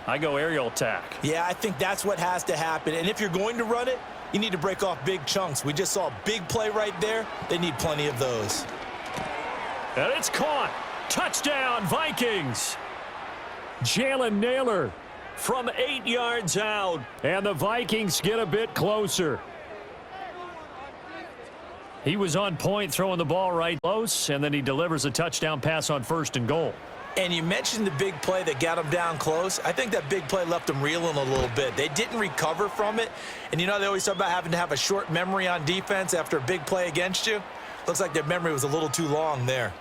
I go aerial attack. Yeah, I think that's what has to happen. And if you're going to run it, you need to break off big chunks. We just saw a big play right there. They need plenty of those. And it's caught. Touchdown, Vikings. Jalen Naylor From 8 yards out. and the Vikings get a bit closer. He was on point throwing the ball right close, and then he delivers a touchdown pass on first and goal. And you mentioned the big play that got them down close. I think that big play left them reeling a little bit. They didn't recover from it. And you know they always talk about having to have a short memory on defense after a big play against you. Looks like their memory was a little too long there.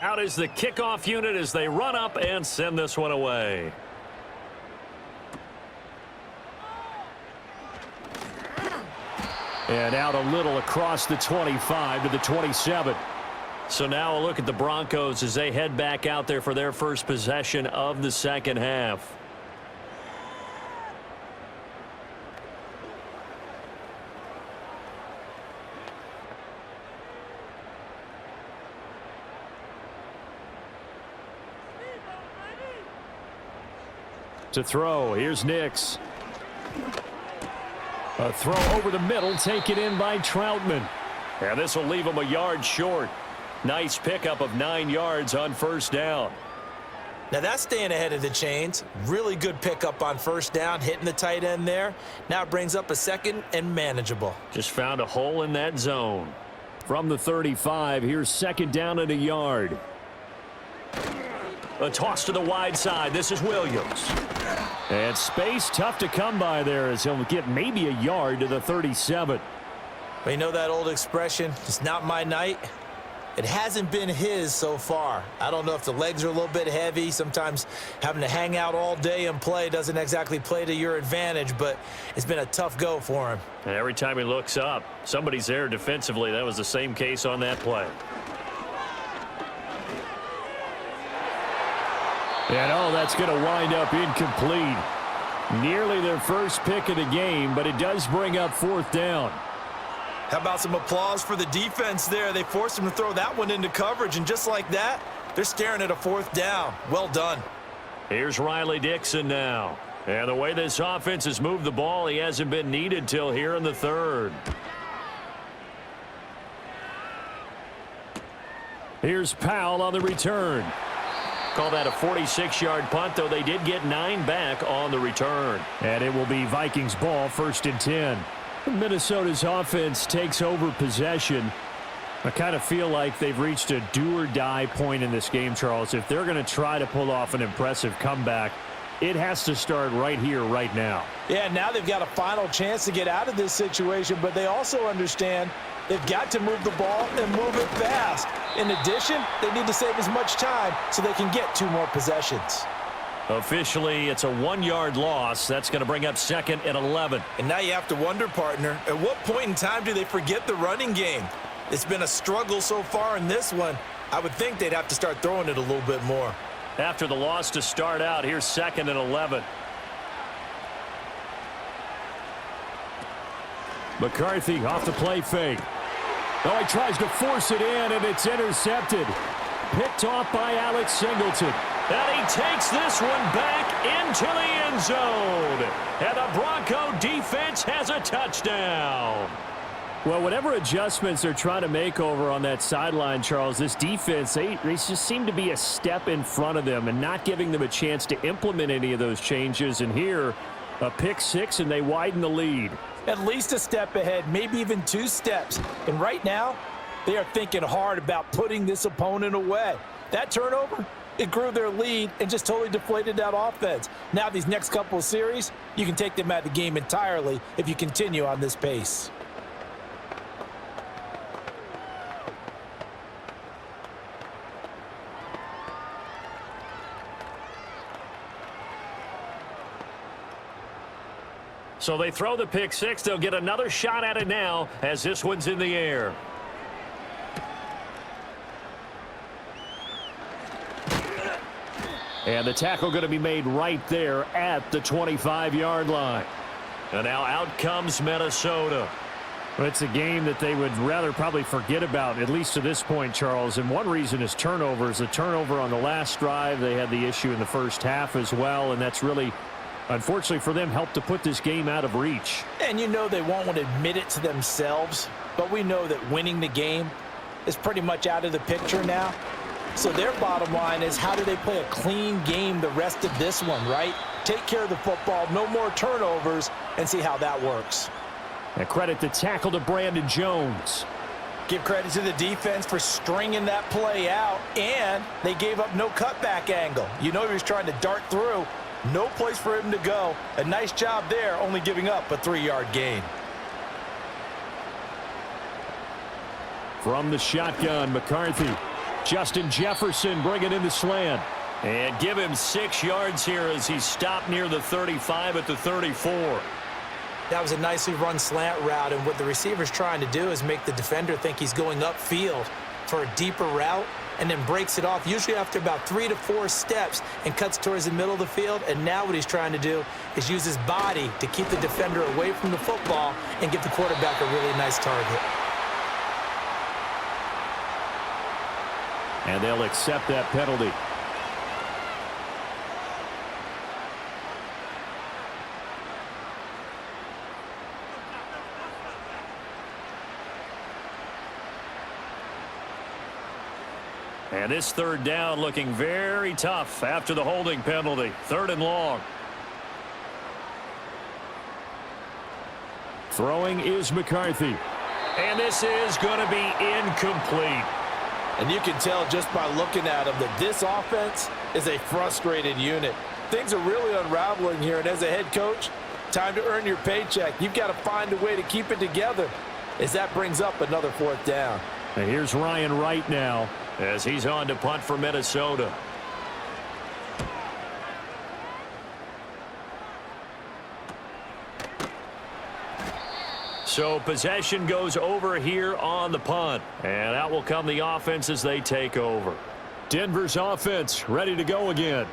Out is the kickoff unit as they run up and send this one away. And out a little across the 25 to the 27. So now a look at the Broncos as they head back out there for their first possession of the second half. To throw, here's Nix. A throw over the middle, taken in by Troutman. And this will leave him a yard short. Nice pickup of 9 yards on first down. Now that's staying ahead of the chains. Really good pickup on first down, hitting the tight end there. Now it brings up a second and manageable. Just found a hole in that zone. From the 35, here's second down and a yard. A toss to the wide side. This is Williams. And space tough to come by there as he'll get maybe a yard to the 37. But you know that old expression, it's not my night? It hasn't been his so far. I don't know if the legs are a little bit heavy. Sometimes having to hang out all day and play doesn't exactly play to your advantage, but it's been a tough go for him. And every time he looks up, somebody's there defensively. That was the same case on that play. And oh, that's going to wind up incomplete. Nearly their first pick of the game, but it does bring up fourth down. How about some applause for the defense there? They forced him to throw that one into coverage, and just like that, they're staring at a fourth down. Well done. Here's Riley Dixon now. And the way this offense has moved the ball, he hasn't been needed till here in the third. Here's Powell on the return. Call that a 46-yard punt, though they did get 9 back on the return. And it will be Vikings ball, first and 10. Minnesota's offense takes over possession. I kind of feel like they've reached a do-or-die point in this game, Charles. If they're going to try to pull off an impressive comeback, it has to start right here, right now. Yeah, now they've got a final chance to get out of this situation, but they also understand they've got to move the ball and move it fast. In addition, they need to save as much time so they can get 2 more possessions. Officially, it's a 1-yard loss. That's going to bring up second and 11. And now you have to wonder, partner, at what point in time do they forget the running game? It's been a struggle so far in this one. I would think they'd have to start throwing it a little bit more. after the loss to start out. Here's 2nd and 11. McCarthy off the play fake. Oh, he tries to force it in, and it's intercepted. Picked off by Alex Singleton. And he takes this one back into the end zone. And the Bronco defense has a touchdown. Well, whatever adjustments they're trying to make over on that sideline, Charles, this defense, they just seem to be a step in front of them and not giving them a chance to implement any of those changes. And here, a pick six, and they widen the lead. At least a step ahead, maybe even 2 steps. And right now, they are thinking hard about putting this opponent away. That turnover, it grew their lead and just totally deflated that offense. Now these next couple of series, you can take them out of the game entirely if you continue on this pace. So they throw the pick six. They'll get another shot at it now as this one's in the air. And the tackle going to be made right there at the 25-yard line. And now out comes Minnesota. Well, it's a game that they would rather probably forget about, at least to this point, Charles. And one reason is turnovers. The turnover on the last drive, they had the issue in the first half as well, and that's really, unfortunately for them, helped to put this game out of reach. And you know they won't want to admit it to themselves, but we know that winning the game is pretty much out of the picture now. So their bottom line is, how do they play a clean game the rest of this one, right? Take care of the football, no more turnovers, and see how that works. And credit the tackle to Brandon Jones. Give credit to the defense for stringing that play out, and they gave up no cutback angle. You know he was trying to dart through. No place for him to go. A nice job there, only giving up a 3-yard gain. From the shotgun, McCarthy. Justin Jefferson bringing in the slant. And give him 6 yards here as he stopped near the 35 at the 34. That was a nicely run slant route, and what the receiver's trying to do is make the defender think he's going upfield for a deeper route, and then breaks it off, usually after about 3 to 4 steps, and cuts towards the middle of the field. And now what he's trying to do is use his body to keep the defender away from the football and give the quarterback a really nice target. And they'll accept that penalty. And this 3rd down looking very tough after the holding penalty. 3rd and long. Throwing is McCarthy. And this is going to be incomplete. And you can tell just by looking at them that this offense is a frustrated unit. Things are really unraveling here, and as a head coach, time to earn your paycheck. You've got to find a way to keep it together as that brings up another 4th down. And here's Ryan Wright now as he's on to punt for Minnesota. So possession goes over here on the punt. And out will come the offense as they take over. Denver's offense ready to go again.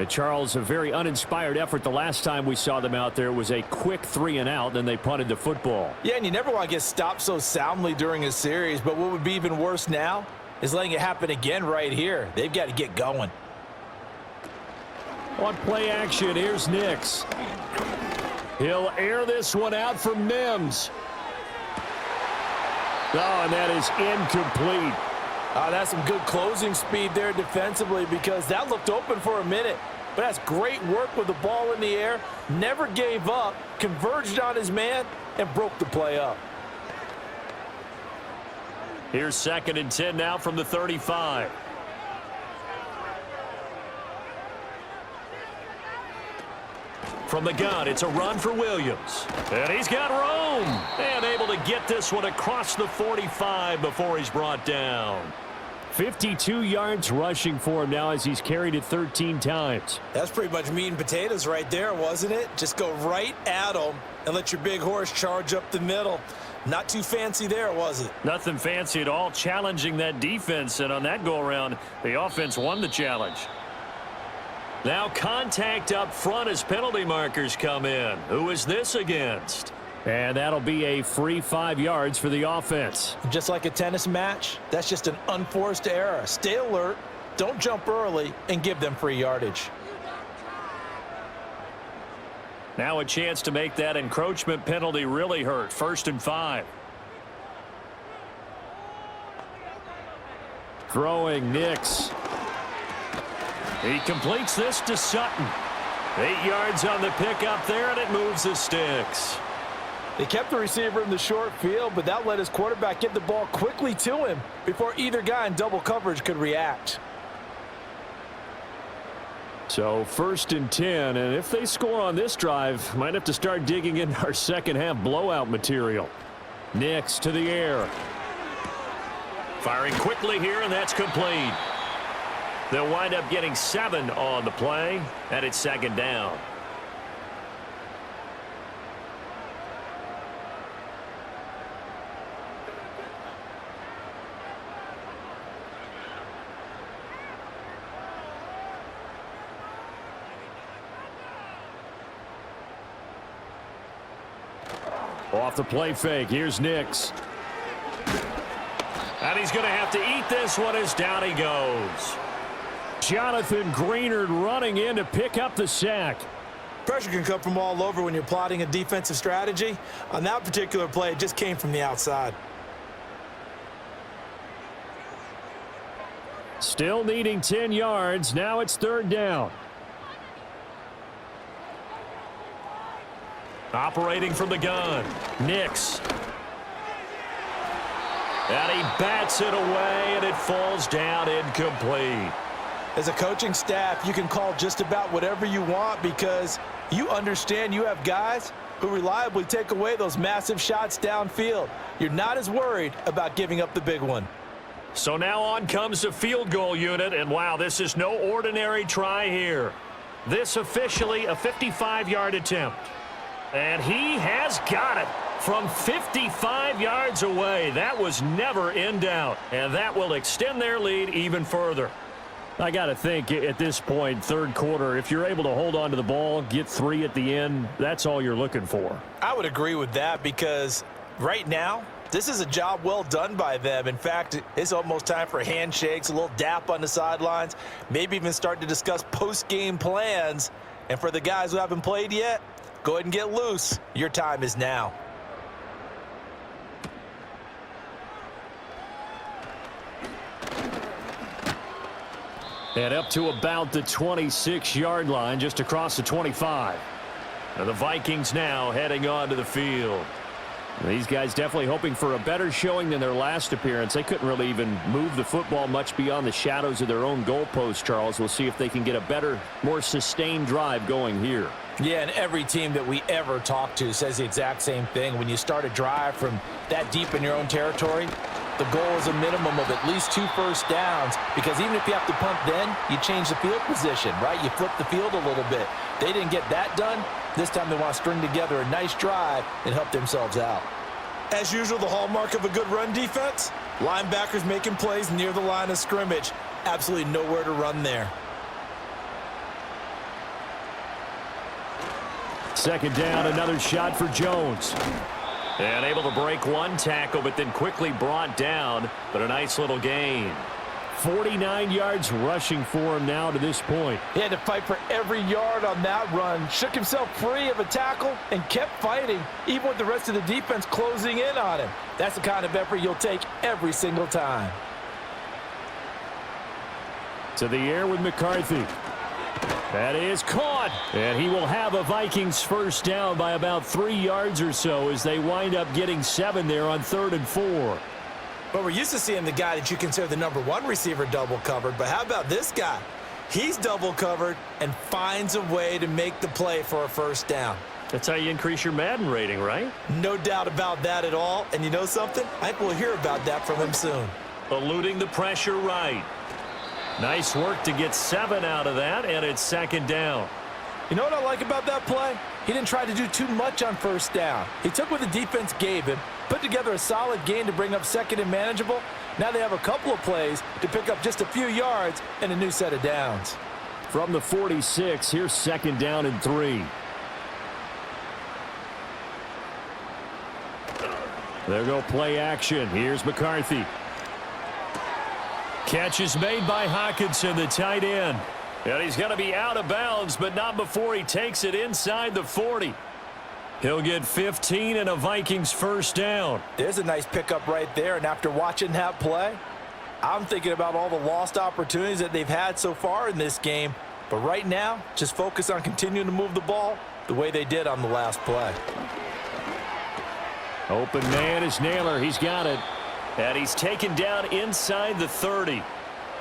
Charles, a very uninspired effort the last time we saw them out there. It was a quick 3 and out, then they punted the football. Yeah, and you never want to get stopped so soundly during a series, but what would be even worse now is letting it happen again right here. They've got to get going. On play action, here's Nix. He'll air this one out for Mims. Oh, and that is incomplete. That's some good closing speed there defensively, because that looked open for a minute. But that's great work with the ball in the air. Never gave up, converged on his man, and broke the play up. Here's 2nd and 10 now from the 35. From the gun, it's a run for Williams. And he's got room. And able to get this one across the 45 before he's brought down. 52 yards rushing for him now as he's carried it 13 times. That's pretty much meat and potatoes right there, wasn't it? Just go right at him and let your big horse charge up the middle. Not too fancy there, was it? Nothing fancy at all, challenging that defense. And on that go-around, the offense won the challenge. Now contact up front as penalty markers come in. Who is this against? And that'll be a free 5 yards for the offense. Just like a tennis match, that's just an unforced error. Stay alert, don't jump early, and give them free yardage. Now a chance to make that encroachment penalty really hurt. 1st and 5. Throwing Nix. He completes this to Sutton. 8 yards on the pickup there, and it moves the sticks. They kept the receiver in the short field, but that let his quarterback get the ball quickly to him before either guy in double coverage could react. So 1st and 10, and if they score on this drive, might have to start digging in our second half blowout material. Nix to the air. Firing quickly here, and that's complete. They'll wind up getting 7 on the play, and it's 2nd down. Off the play fake, here's Nix. And he's going to have to eat this one as down he goes. Jonathan Greenard running in to pick up the sack. Pressure can come from all over when you're plotting a defensive strategy. On that particular play, it just came from the outside. Still needing 10 yards. Now it's 3rd down. Operating from the gun. Nix. And he bats it away, and it falls down incomplete. As a coaching staff, you can call just about whatever you want because you understand you have guys who reliably take away those massive shots downfield. You're not as worried about giving up the big one. So now on comes the field goal unit, and wow, this is no ordinary try here. This officially a 55-yard attempt. And he has got it from 55 yards away. That was never in doubt, and that will extend their lead even further. I got to think at this point, 3rd quarter, if you're able to hold on to the ball, get 3 at the end, that's all you're looking for. I would agree with that because right now, this is a job well done by them. In fact, it's almost time for handshakes, a little dap on the sidelines, maybe even start to discuss post-game plans. And for the guys who haven't played yet, go ahead and get loose. Your time is now. And up to about the 26-yard line, just across the 25. And the Vikings now heading onto the field. These guys definitely hoping for a better showing than their last appearance. They couldn't really even move the football much beyond the shadows of their own goalpost, Charles. We'll see if they can get a better, more sustained drive going here. Yeah, and every team that we ever talk to says the exact same thing. When you start a drive from that deep in your own territory, the goal is a minimum of at least 2 first downs, because even if you have to punt then, you change the field position, right? You flip the field a little bit. They didn't get that done. This time they want to string together a nice drive and help themselves out. As usual, the hallmark of a good run defense, linebackers making plays near the line of scrimmage. Absolutely nowhere to run there. 2nd down, another shot for Jones. And able to break one tackle, but then quickly brought down, but a nice little gain. 49 yards rushing for him now to this point. He had to fight for every yard on that run. Shook himself free of a tackle and kept fighting, even with the rest of the defense closing in on him. That's the kind of effort you'll take every single time. To the air with McCarthy. That is caught. And he will have a Vikings first down by about 3 yards or so as they wind up getting 7 there on 3rd and 4. But we're used to seeing the guy that you consider the #1 receiver double covered. But how about this guy? He's double covered and finds a way to make the play for a first down. That's how you increase your Madden rating, right? No doubt about that at all. And you know something? I think we'll hear about that from him soon. Eluding the pressure right. Nice work to get 7 out of that, and it's 2nd down. You know what I like about that play? He didn't try to do too much on first down. He took what the defense gave him, put together a solid gain to bring up 2nd and manageable. Now they have a couple of plays to pick up just a few yards and a new set of downs. From the 46, here's 2nd down and 3. There go play action. Here's McCarthy. Catch is made by Hockenson, the tight end. And he's going to be out of bounds, but not before he takes it inside the 40. He'll get 15 and a Vikings first down. There's a nice pickup right there, and after watching that play, I'm thinking about all the lost opportunities that they've had so far in this game. But right now, just focus on continuing to move the ball the way they did on the last play. Open man is Naylor. He's got it. And he's taken down inside the 30.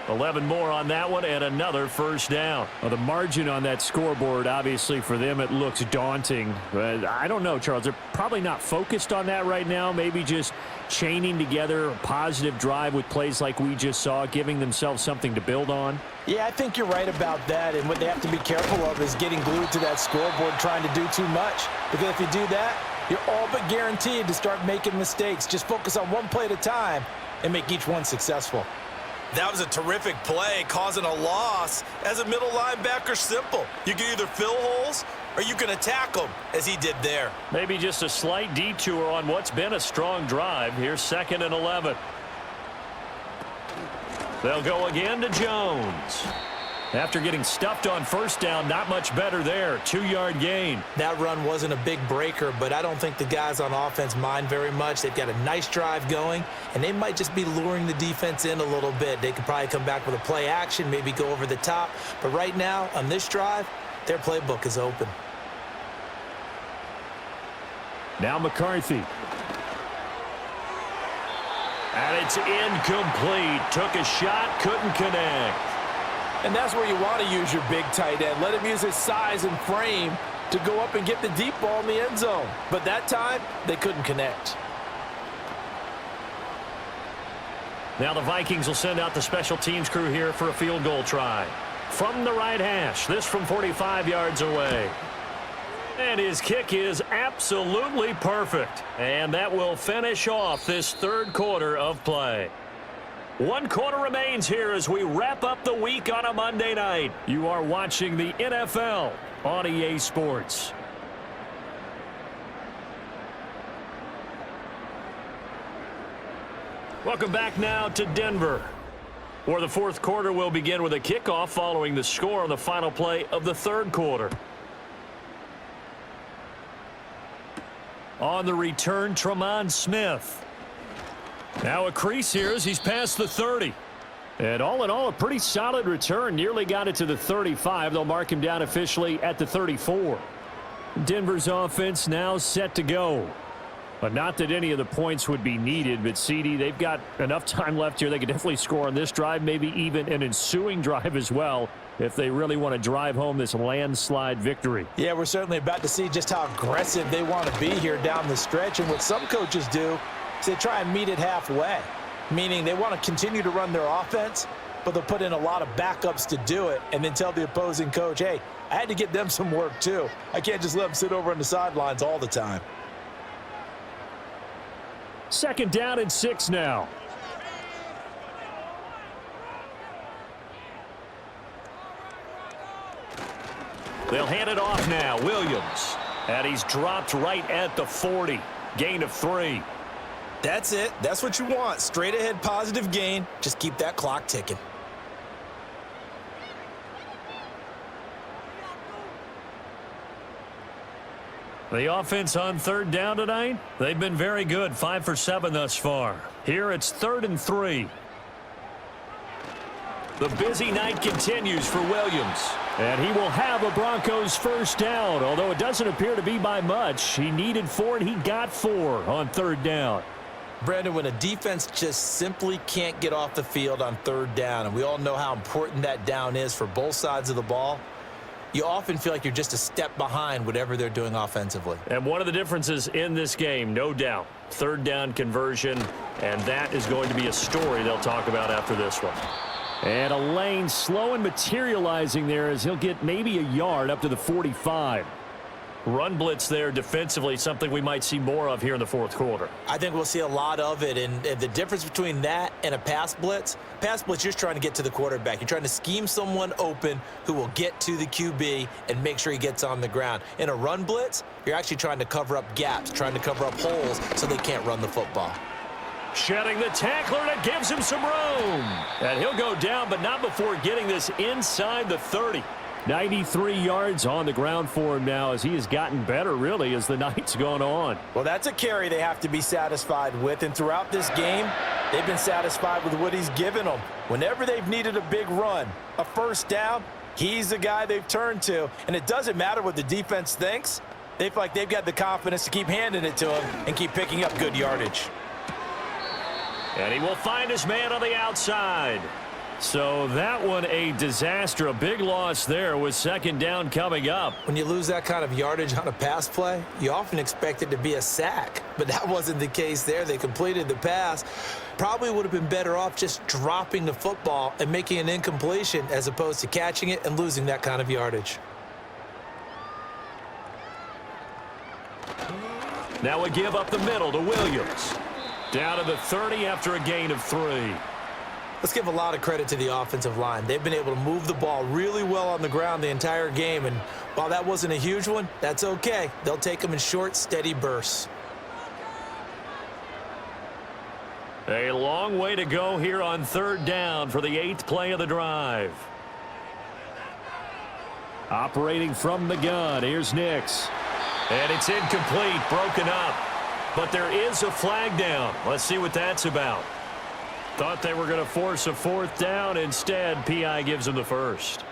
11 more on that one and another first down. Well, the margin on that scoreboard, obviously for them it looks daunting. But I don't know, Charles. They're probably not focused on that right now. Maybe just chaining together a positive drive with plays like we just saw, giving themselves something to build on. Yeah, I think you're right about that. And what they have to be careful of is getting glued to that scoreboard trying to do too much. Because if you do that, you're all but guaranteed to start making mistakes. Just focus on one play at a time and make each one successful. That was a terrific play, causing a loss. As a middle linebacker, simple. You can either fill holes or you can attack them, as he did there. Maybe just a slight detour on what's been a strong drive. Here's 2nd and 11. They'll go again to Jones. After getting stuffed on first down, not much better there. 2-yard gain. That run wasn't a big breaker, but I don't think the guys on offense mind very much. They've got a nice drive going, and they might just be luring the defense in a little bit. They could probably come back with a play action, maybe go over the top. But right now, on this drive, their playbook is open. Now McCarthy. And it's incomplete. Took a shot, couldn't connect. And that's where you want to use your big tight end. Let him use his size and frame to go up and get the deep ball in the end zone. But that time, they couldn't connect. Now the Vikings will send out the special teams crew here for a field goal try. From the right hash, this from 45 yards away. And his kick is absolutely perfect. And that will finish off this third quarter of play. 1 quarter remains here as we wrap up the week on a Monday night. You are watching the NFL on EA Sports. Welcome back now to Denver, where the fourth quarter will begin with a kickoff following the score on the final play of the third quarter. On the return, Tremont Smith. Now a crease here as he's past the 30. And all in all, a pretty solid return. Nearly got it to the 35. They'll mark him down officially at the 34. Denver's offense now set to go. But not that any of the points would be needed, but CD, they've got enough time left here. They could definitely score on this drive, maybe even an ensuing drive as well, if they really want to drive home this landslide victory. Yeah, we're certainly about to see just how aggressive they want to be here down the stretch. And what some coaches do is they try and meet it halfway, meaning they want to continue to run their offense, but they'll put in a lot of backups to do it and then tell the opposing coach, hey, I had to get them some work too. I can't just let them sit over on the sidelines all the time. 2nd down and 6 now. They'll hand it off now. Williams. And he's dropped right at the 40. Gain of 3. That's it. That's what you want. Straight ahead positive gain. Just keep that clock ticking. The offense on 3rd down tonight, they've been very good. 5 for 7 thus far. Here it's 3rd and 3. The busy night continues for Williams. And he will have a Broncos first down, although it doesn't appear to be by much. He needed 4 and he got 4 on 3rd down. Brandon, when a defense just simply can't get off the field on 3rd down, and we all know how important that down is for both sides of the ball, you often feel like you're just a step behind whatever they're doing offensively. And one of the differences in this game, no doubt, 3rd down conversion, and that is going to be a story they'll talk about after this one. And a lane slow and materializing there as he'll get maybe a yard up to the 45. Run blitz there defensively, something we might see more of here in the fourth quarter. I think we'll see a lot of it, and the difference between that and a pass blitz, you're just trying to get to the quarterback. You're trying to scheme someone open who will get to the QB and make sure he gets on the ground. In a run blitz, you're actually trying to cover up gaps, trying to cover up holes so they can't run the football. Shedding the tackler, and it gives him some room. And he'll go down, but not before getting this inside the 30. 93 yards on the ground for him now as he has gotten better, really, as the night's gone on. Well, that's a carry they have to be satisfied with, and throughout this game, they've been satisfied with what he's given them. Whenever they've needed a big run, a first down, he's the guy they've turned to, and it doesn't matter what the defense thinks. They feel like they've got the confidence to keep handing it to him and keep picking up good yardage. And he will find his man on the outside. So that one a disaster, a big loss there with second down coming up. When you lose that kind of yardage on a pass play, you often expect it to be a sack, but that wasn't the case there. They completed the pass. Probably would have been better off just dropping the football and making an incompletion as opposed to catching it and losing that kind of yardage. Now we give up the middle to Williams. Down to the 30 after a gain of 3. Let's give a lot of credit to the offensive line. They've been able to move the ball really well on the ground the entire game, and while that wasn't a huge one, that's okay. They'll take them in short, steady bursts. A long way to go here on third down for the 8th play of the drive. Operating from the gun, here's Nix. And it's incomplete, broken up. But there is a flag down. Let's see what that's about. Thought they were going to force a fourth down. Instead, P.I. gives them the first.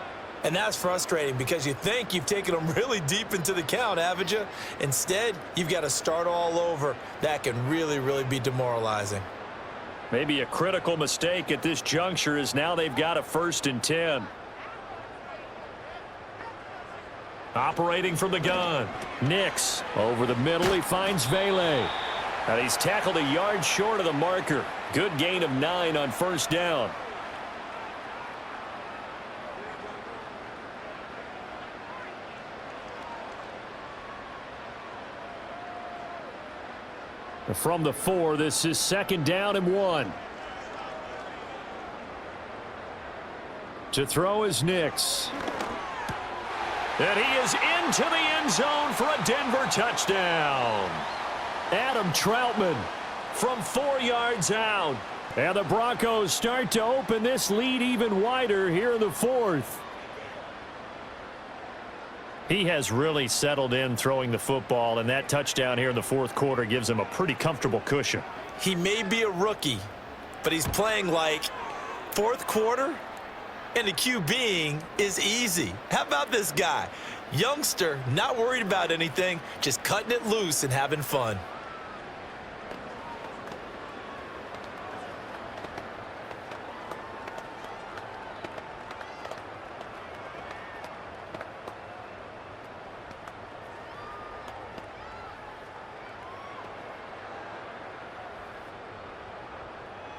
And that's frustrating because you think you've taken them really deep into the count, haven't you? Instead, you've got to start all over. That can really, really be demoralizing. Maybe a critical mistake at this juncture is now they've got a 1st and 10. Operating from the gun. Nix over the middle. He finds Vele. And he's tackled a yard short of the marker. Good gain of 9 on first down. From the 4, this is 2nd down and 1. To throw is Nix. And he is into the end zone for a Denver touchdown. Adam Troutman from 4 yards out. And the Broncos start to open this lead even wider here in the 4th. He has really settled in throwing the football, and that touchdown here in the 4th quarter gives him a pretty comfortable cushion. He may be a rookie, but he's playing like 4th quarter, and the QBing is easy. How about this guy? Youngster, not worried about anything, just cutting it loose and having fun.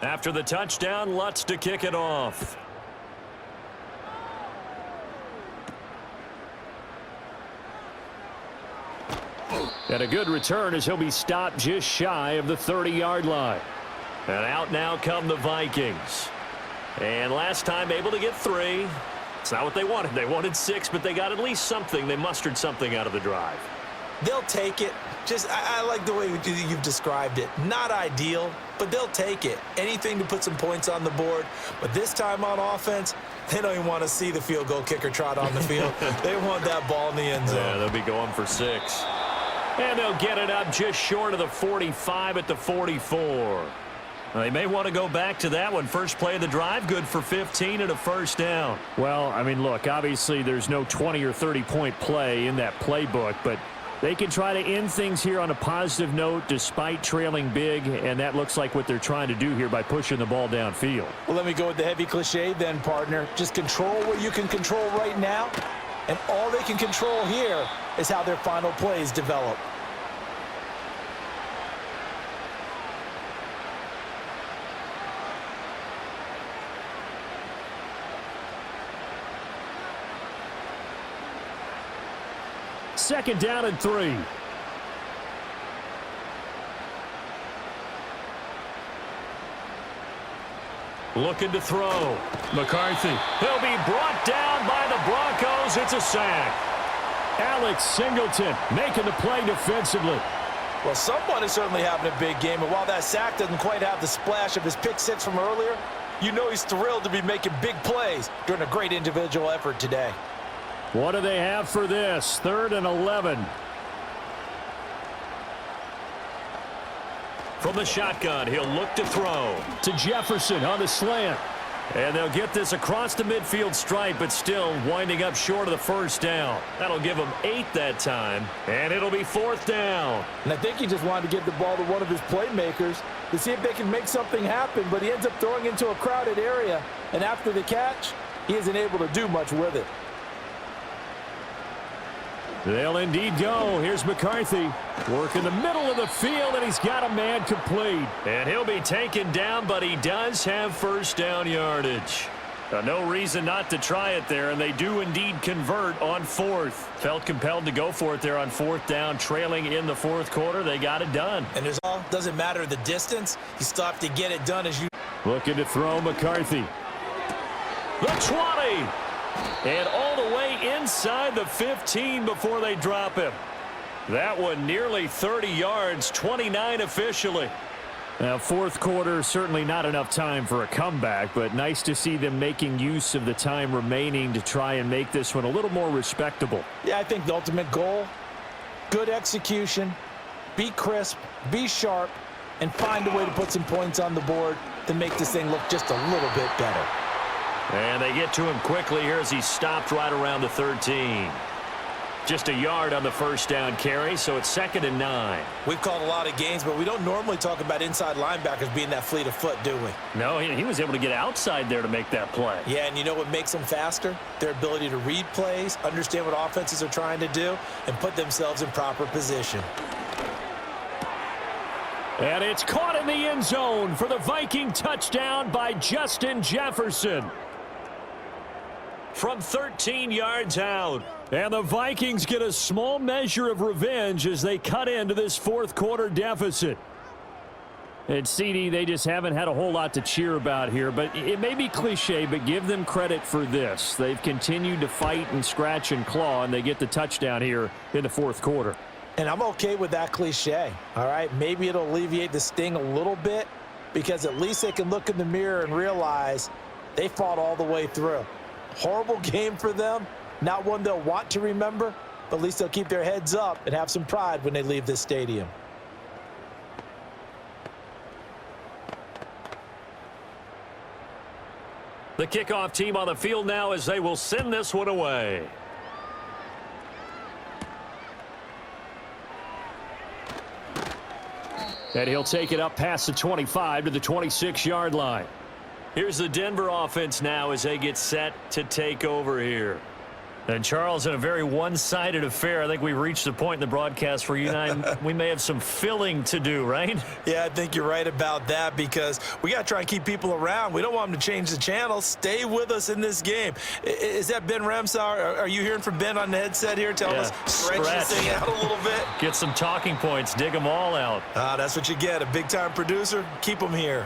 After the touchdown, Lutz to kick it off. And a good return as he'll be stopped just shy of the 30-yard line. And out now come the Vikings. And last time able to get 3. It's not what they wanted. They wanted 6, but they got at least something. They mustered something out of the drive. They'll take it. I like the way you've described it. Not ideal, but they'll take it. Anything to put some points on the board. But this time on offense, they don't even want to see the field goal kicker trot on the field. They want that ball in the end zone. Yeah, they'll be going for 6. And they'll get it up just short of the 45 at the 44. They may want to go back to that one. First play of the drive, good for 15 and a first down. Well, I mean, look, obviously there's no 20 or 30-point play in that playbook, but they can try to end things here on a positive note despite trailing big, and that looks like what they're trying to do here by pushing the ball downfield. Well, let me go with the heavy cliche then, partner. Just control what you can control right now, and all they can control here is how their final plays develop. second down and 3. Looking to throw. McCarthy. He'll be brought down by the Broncos. It's a sack. Alex Singleton making the play defensively. Well, someone is certainly having a big game, and while that sack doesn't quite have the splash of his pick six from earlier, you know he's thrilled to be making big plays during a great individual effort today. What do they have for this? 3rd and 11. From the shotgun, he'll look to throw. To Jefferson on the slant. And they'll get this across the midfield stripe, but still winding up short of the first down. That'll give him 8 that time, and it'll be 4th down. And I think he just wanted to give the ball to one of his playmakers to see if they can make something happen, but he ends up throwing into a crowded area, and after the catch, he isn't able to do much with it. They'll indeed go. Here's McCarthy. Work in the middle of the field, and he's got a man complete. And he'll be taken down, but he does have first down yardage. No reason not to try it there, and they do indeed convert on 4th. Felt compelled to go for it there on 4th down, trailing in the 4th quarter. They got it done. And doesn't matter the distance. You still have to get it done as you... Looking to throw McCarthy. The 20. And all the way inside the 15 before they drop him. That one nearly 30 yards, 29 officially. Now, 4th quarter, certainly not enough time for a comeback, but nice to see them making use of the time remaining to try and make this one a little more respectable. Yeah, I think the ultimate goal, good execution, be crisp, be sharp, and find a way to put some points on the board to make this thing look just a little bit better. And they get to him quickly here as he stopped right around the 13. Just a yard on the first down carry, so it's 2nd and 9. We've called a lot of games, but we don't normally talk about inside linebackers being that fleet of foot, do we? No, he was able to get outside there to make that play. Yeah, and you know what makes them faster? Their ability to read plays, understand what offenses are trying to do, and put themselves in proper position. And it's caught in the end zone for the Viking touchdown by Justin Jefferson. From 13 yards out. And the Vikings get a small measure of revenge as they cut into this 4th quarter deficit. And CD, they just haven't had a whole lot to cheer about here, but it may be cliche, but give them credit for this. They've continued to fight and scratch and claw, and they get the touchdown here in the 4th quarter. And I'm okay with that cliche, all right? Maybe it'll alleviate the sting a little bit because at least they can look in the mirror and realize they fought all the way through. Horrible game for them, not one they'll want to remember, but at least they'll keep their heads up and have some pride when they leave this stadium. The kickoff team on the field now as they will send this one away. And he'll take it up past the 25 to the 26-yard line. Here's the Denver offense now as they get set to take over here. And, Charles, in a very one-sided affair, I think we've reached the point in the broadcast where you and I, we may have some filling to do, right? Yeah, I think you're right about that because we got to try and keep people around. We don't want them to change the channel. Stay with us in this game. Is that Ben Ramsauer? Are you hearing from Ben on the headset here telling us stretch this thing out a little bit? Get some talking points. Dig them all out. That's what you get. A big-time producer. Keep them here.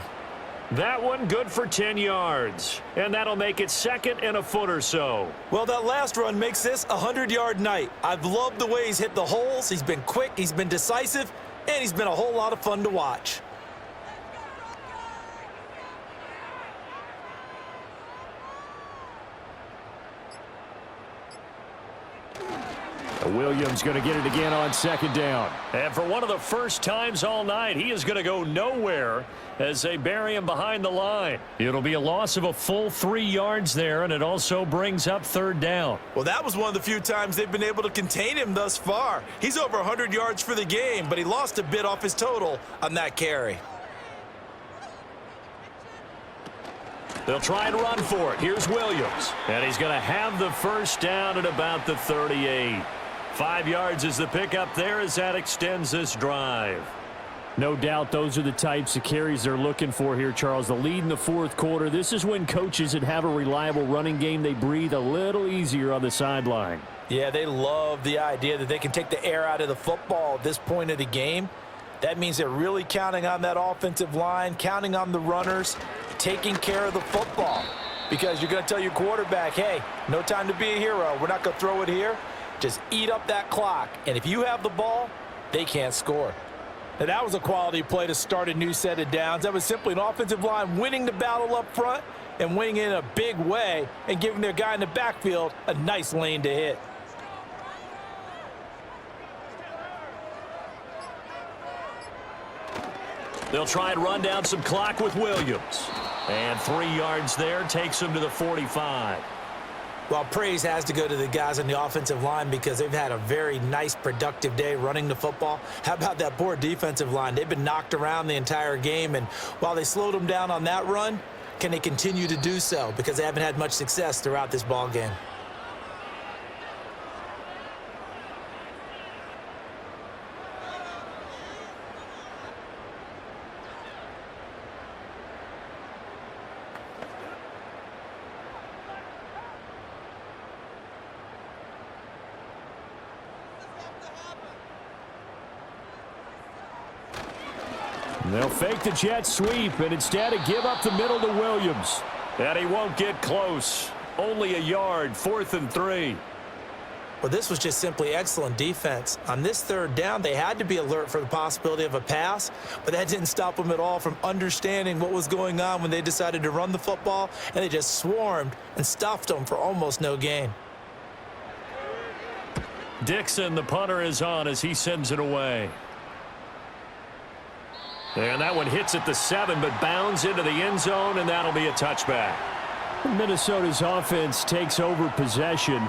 That one good for 10 yards. And that'll make it 2nd and a foot or so. Well, that last run makes this a 100-yard night. I've loved the way he's hit the holes. He's been quick, he's been decisive, and he's been a whole lot of fun to watch. Williams going to get it again on 2nd down. And for one of the first times all night, he is going to go nowhere as they bury him behind the line. It'll be a loss of a full 3 yards there, and it also brings up 3rd down. Well, that was one of the few times they've been able to contain him thus far. He's over 100 yards for the game, but he lost a bit off his total on that carry. They'll try and run for it. Here's Williams. And he's going to have the first down at about the 38. 5 yards is the pickup there as that extends this drive. No doubt those are the types of carries they're looking for here, Charles. The lead in the 4th quarter. This is when coaches that have a reliable running game, they breathe a little easier on the sideline. Yeah, they love the idea that they can take the air out of the football at this point of the game. That means they're really counting on that offensive line, counting on the runners, taking care of the football. Because you're going to tell your quarterback, hey, no time to be a hero. We're not going to throw it here. Just eat up that clock. And if you have the ball, they can't score. Now, that was a quality play to start a new set of downs. That was simply an offensive line winning the battle up front and winning it in a big way and giving their guy in the backfield a nice lane to hit. They'll try and run down some clock with Williams. And 3 yards there takes him to the 45. Well, praise has to go to the guys on the offensive line because they've had a very nice, productive day running the football. How about that poor defensive line? They've been knocked around the entire game, and while they slowed them down on that run, can they continue to do so? Because they haven't had much success throughout this ball game. They'll fake the jet sweep and instead give up the middle to Williams. And he won't get close. Only a yard, 4th and 3. Well, this was just simply excellent defense. On this third down, they had to be alert for the possibility of a pass, but that didn't stop them at all from understanding what was going on when they decided to run the football, and they just swarmed and stuffed them for almost no gain. Dixon, the punter, is on as he sends it away. And that one hits at the 7, but bounds into the end zone, and that'll be a touchback. Minnesota's offense takes over possession.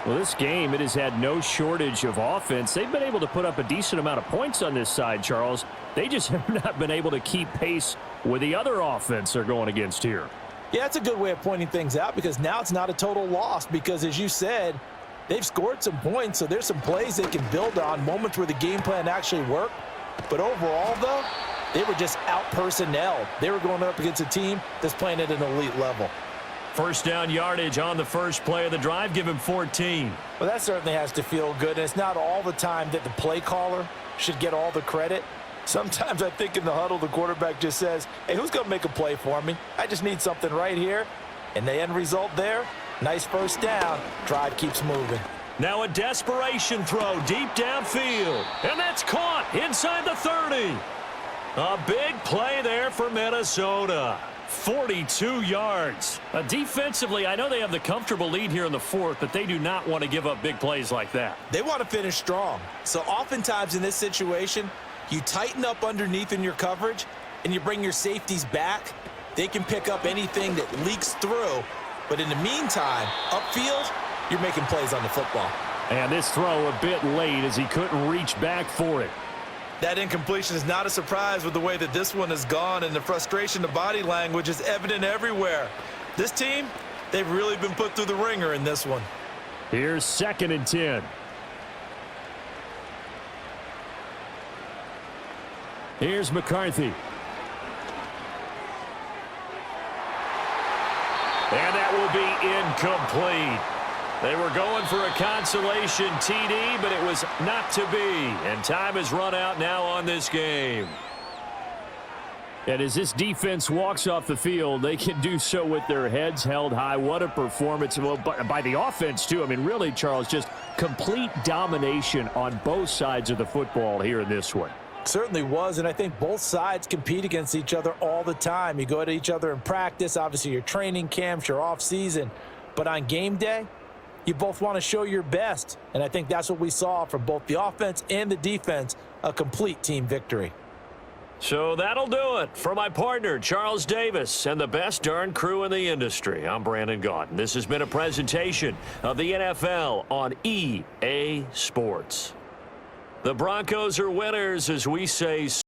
Well, this game, it has had no shortage of offense. They've been able to put up a decent amount of points on this side, Charles. They just have not been able to keep pace with the other offense they're going against here. Yeah, that's a good way of pointing things out because now it's not a total loss because, as you said, they've scored some points, so there's some plays they can build on, moments where the game plan actually worked. But overall, though, they were just out-personnelled. They were going up against a team that's playing at an elite level. First down yardage on the first play of the drive. Give him 14. Well, that certainly has to feel good, and it's not all the time that the play caller should get all the credit. Sometimes I think in the huddle, the quarterback just says, hey, who's going to make a play for me? I just need something right here. And the end result there, nice first down. Drive keeps moving. Now a desperation throw deep downfield. And that's caught inside the 30. A big play there for Minnesota. 42 yards. Defensively, I know they have the comfortable lead here in the 4th, but they do not want to give up big plays like that. They want to finish strong. So oftentimes in this situation, you tighten up underneath in your coverage, and you bring your safeties back. They can pick up anything that leaks through. But in the meantime, upfield, you're making plays on the football. And this throw a bit late as he couldn't reach back for it. That incompletion is not a surprise with the way that this one has gone, and the frustration, the body language is evident everywhere. This team, they've really been put through the ringer in this one. Here's 2nd and 10. Here's McCarthy. And that will be incomplete. They were going for a consolation TD, but it was not to be. And time has run out now on this game. And as this defense walks off the field, they can do so with their heads held high. What a performance by the offense, too. I mean, really, Charles, just complete domination on both sides of the football here in this one. Certainly was, and I think both sides compete against each other all the time. You go at each other in practice, obviously your training camps, your off-season. But on game day, you both want to show your best, and I think that's what we saw from both the offense and the defense, a complete team victory. So that'll do it for my partner, Charles Davis, and the best darn crew in the industry. I'm Brandon Gaudin. This has been a presentation of the NFL on EA Sports. The Broncos are winners, as we say.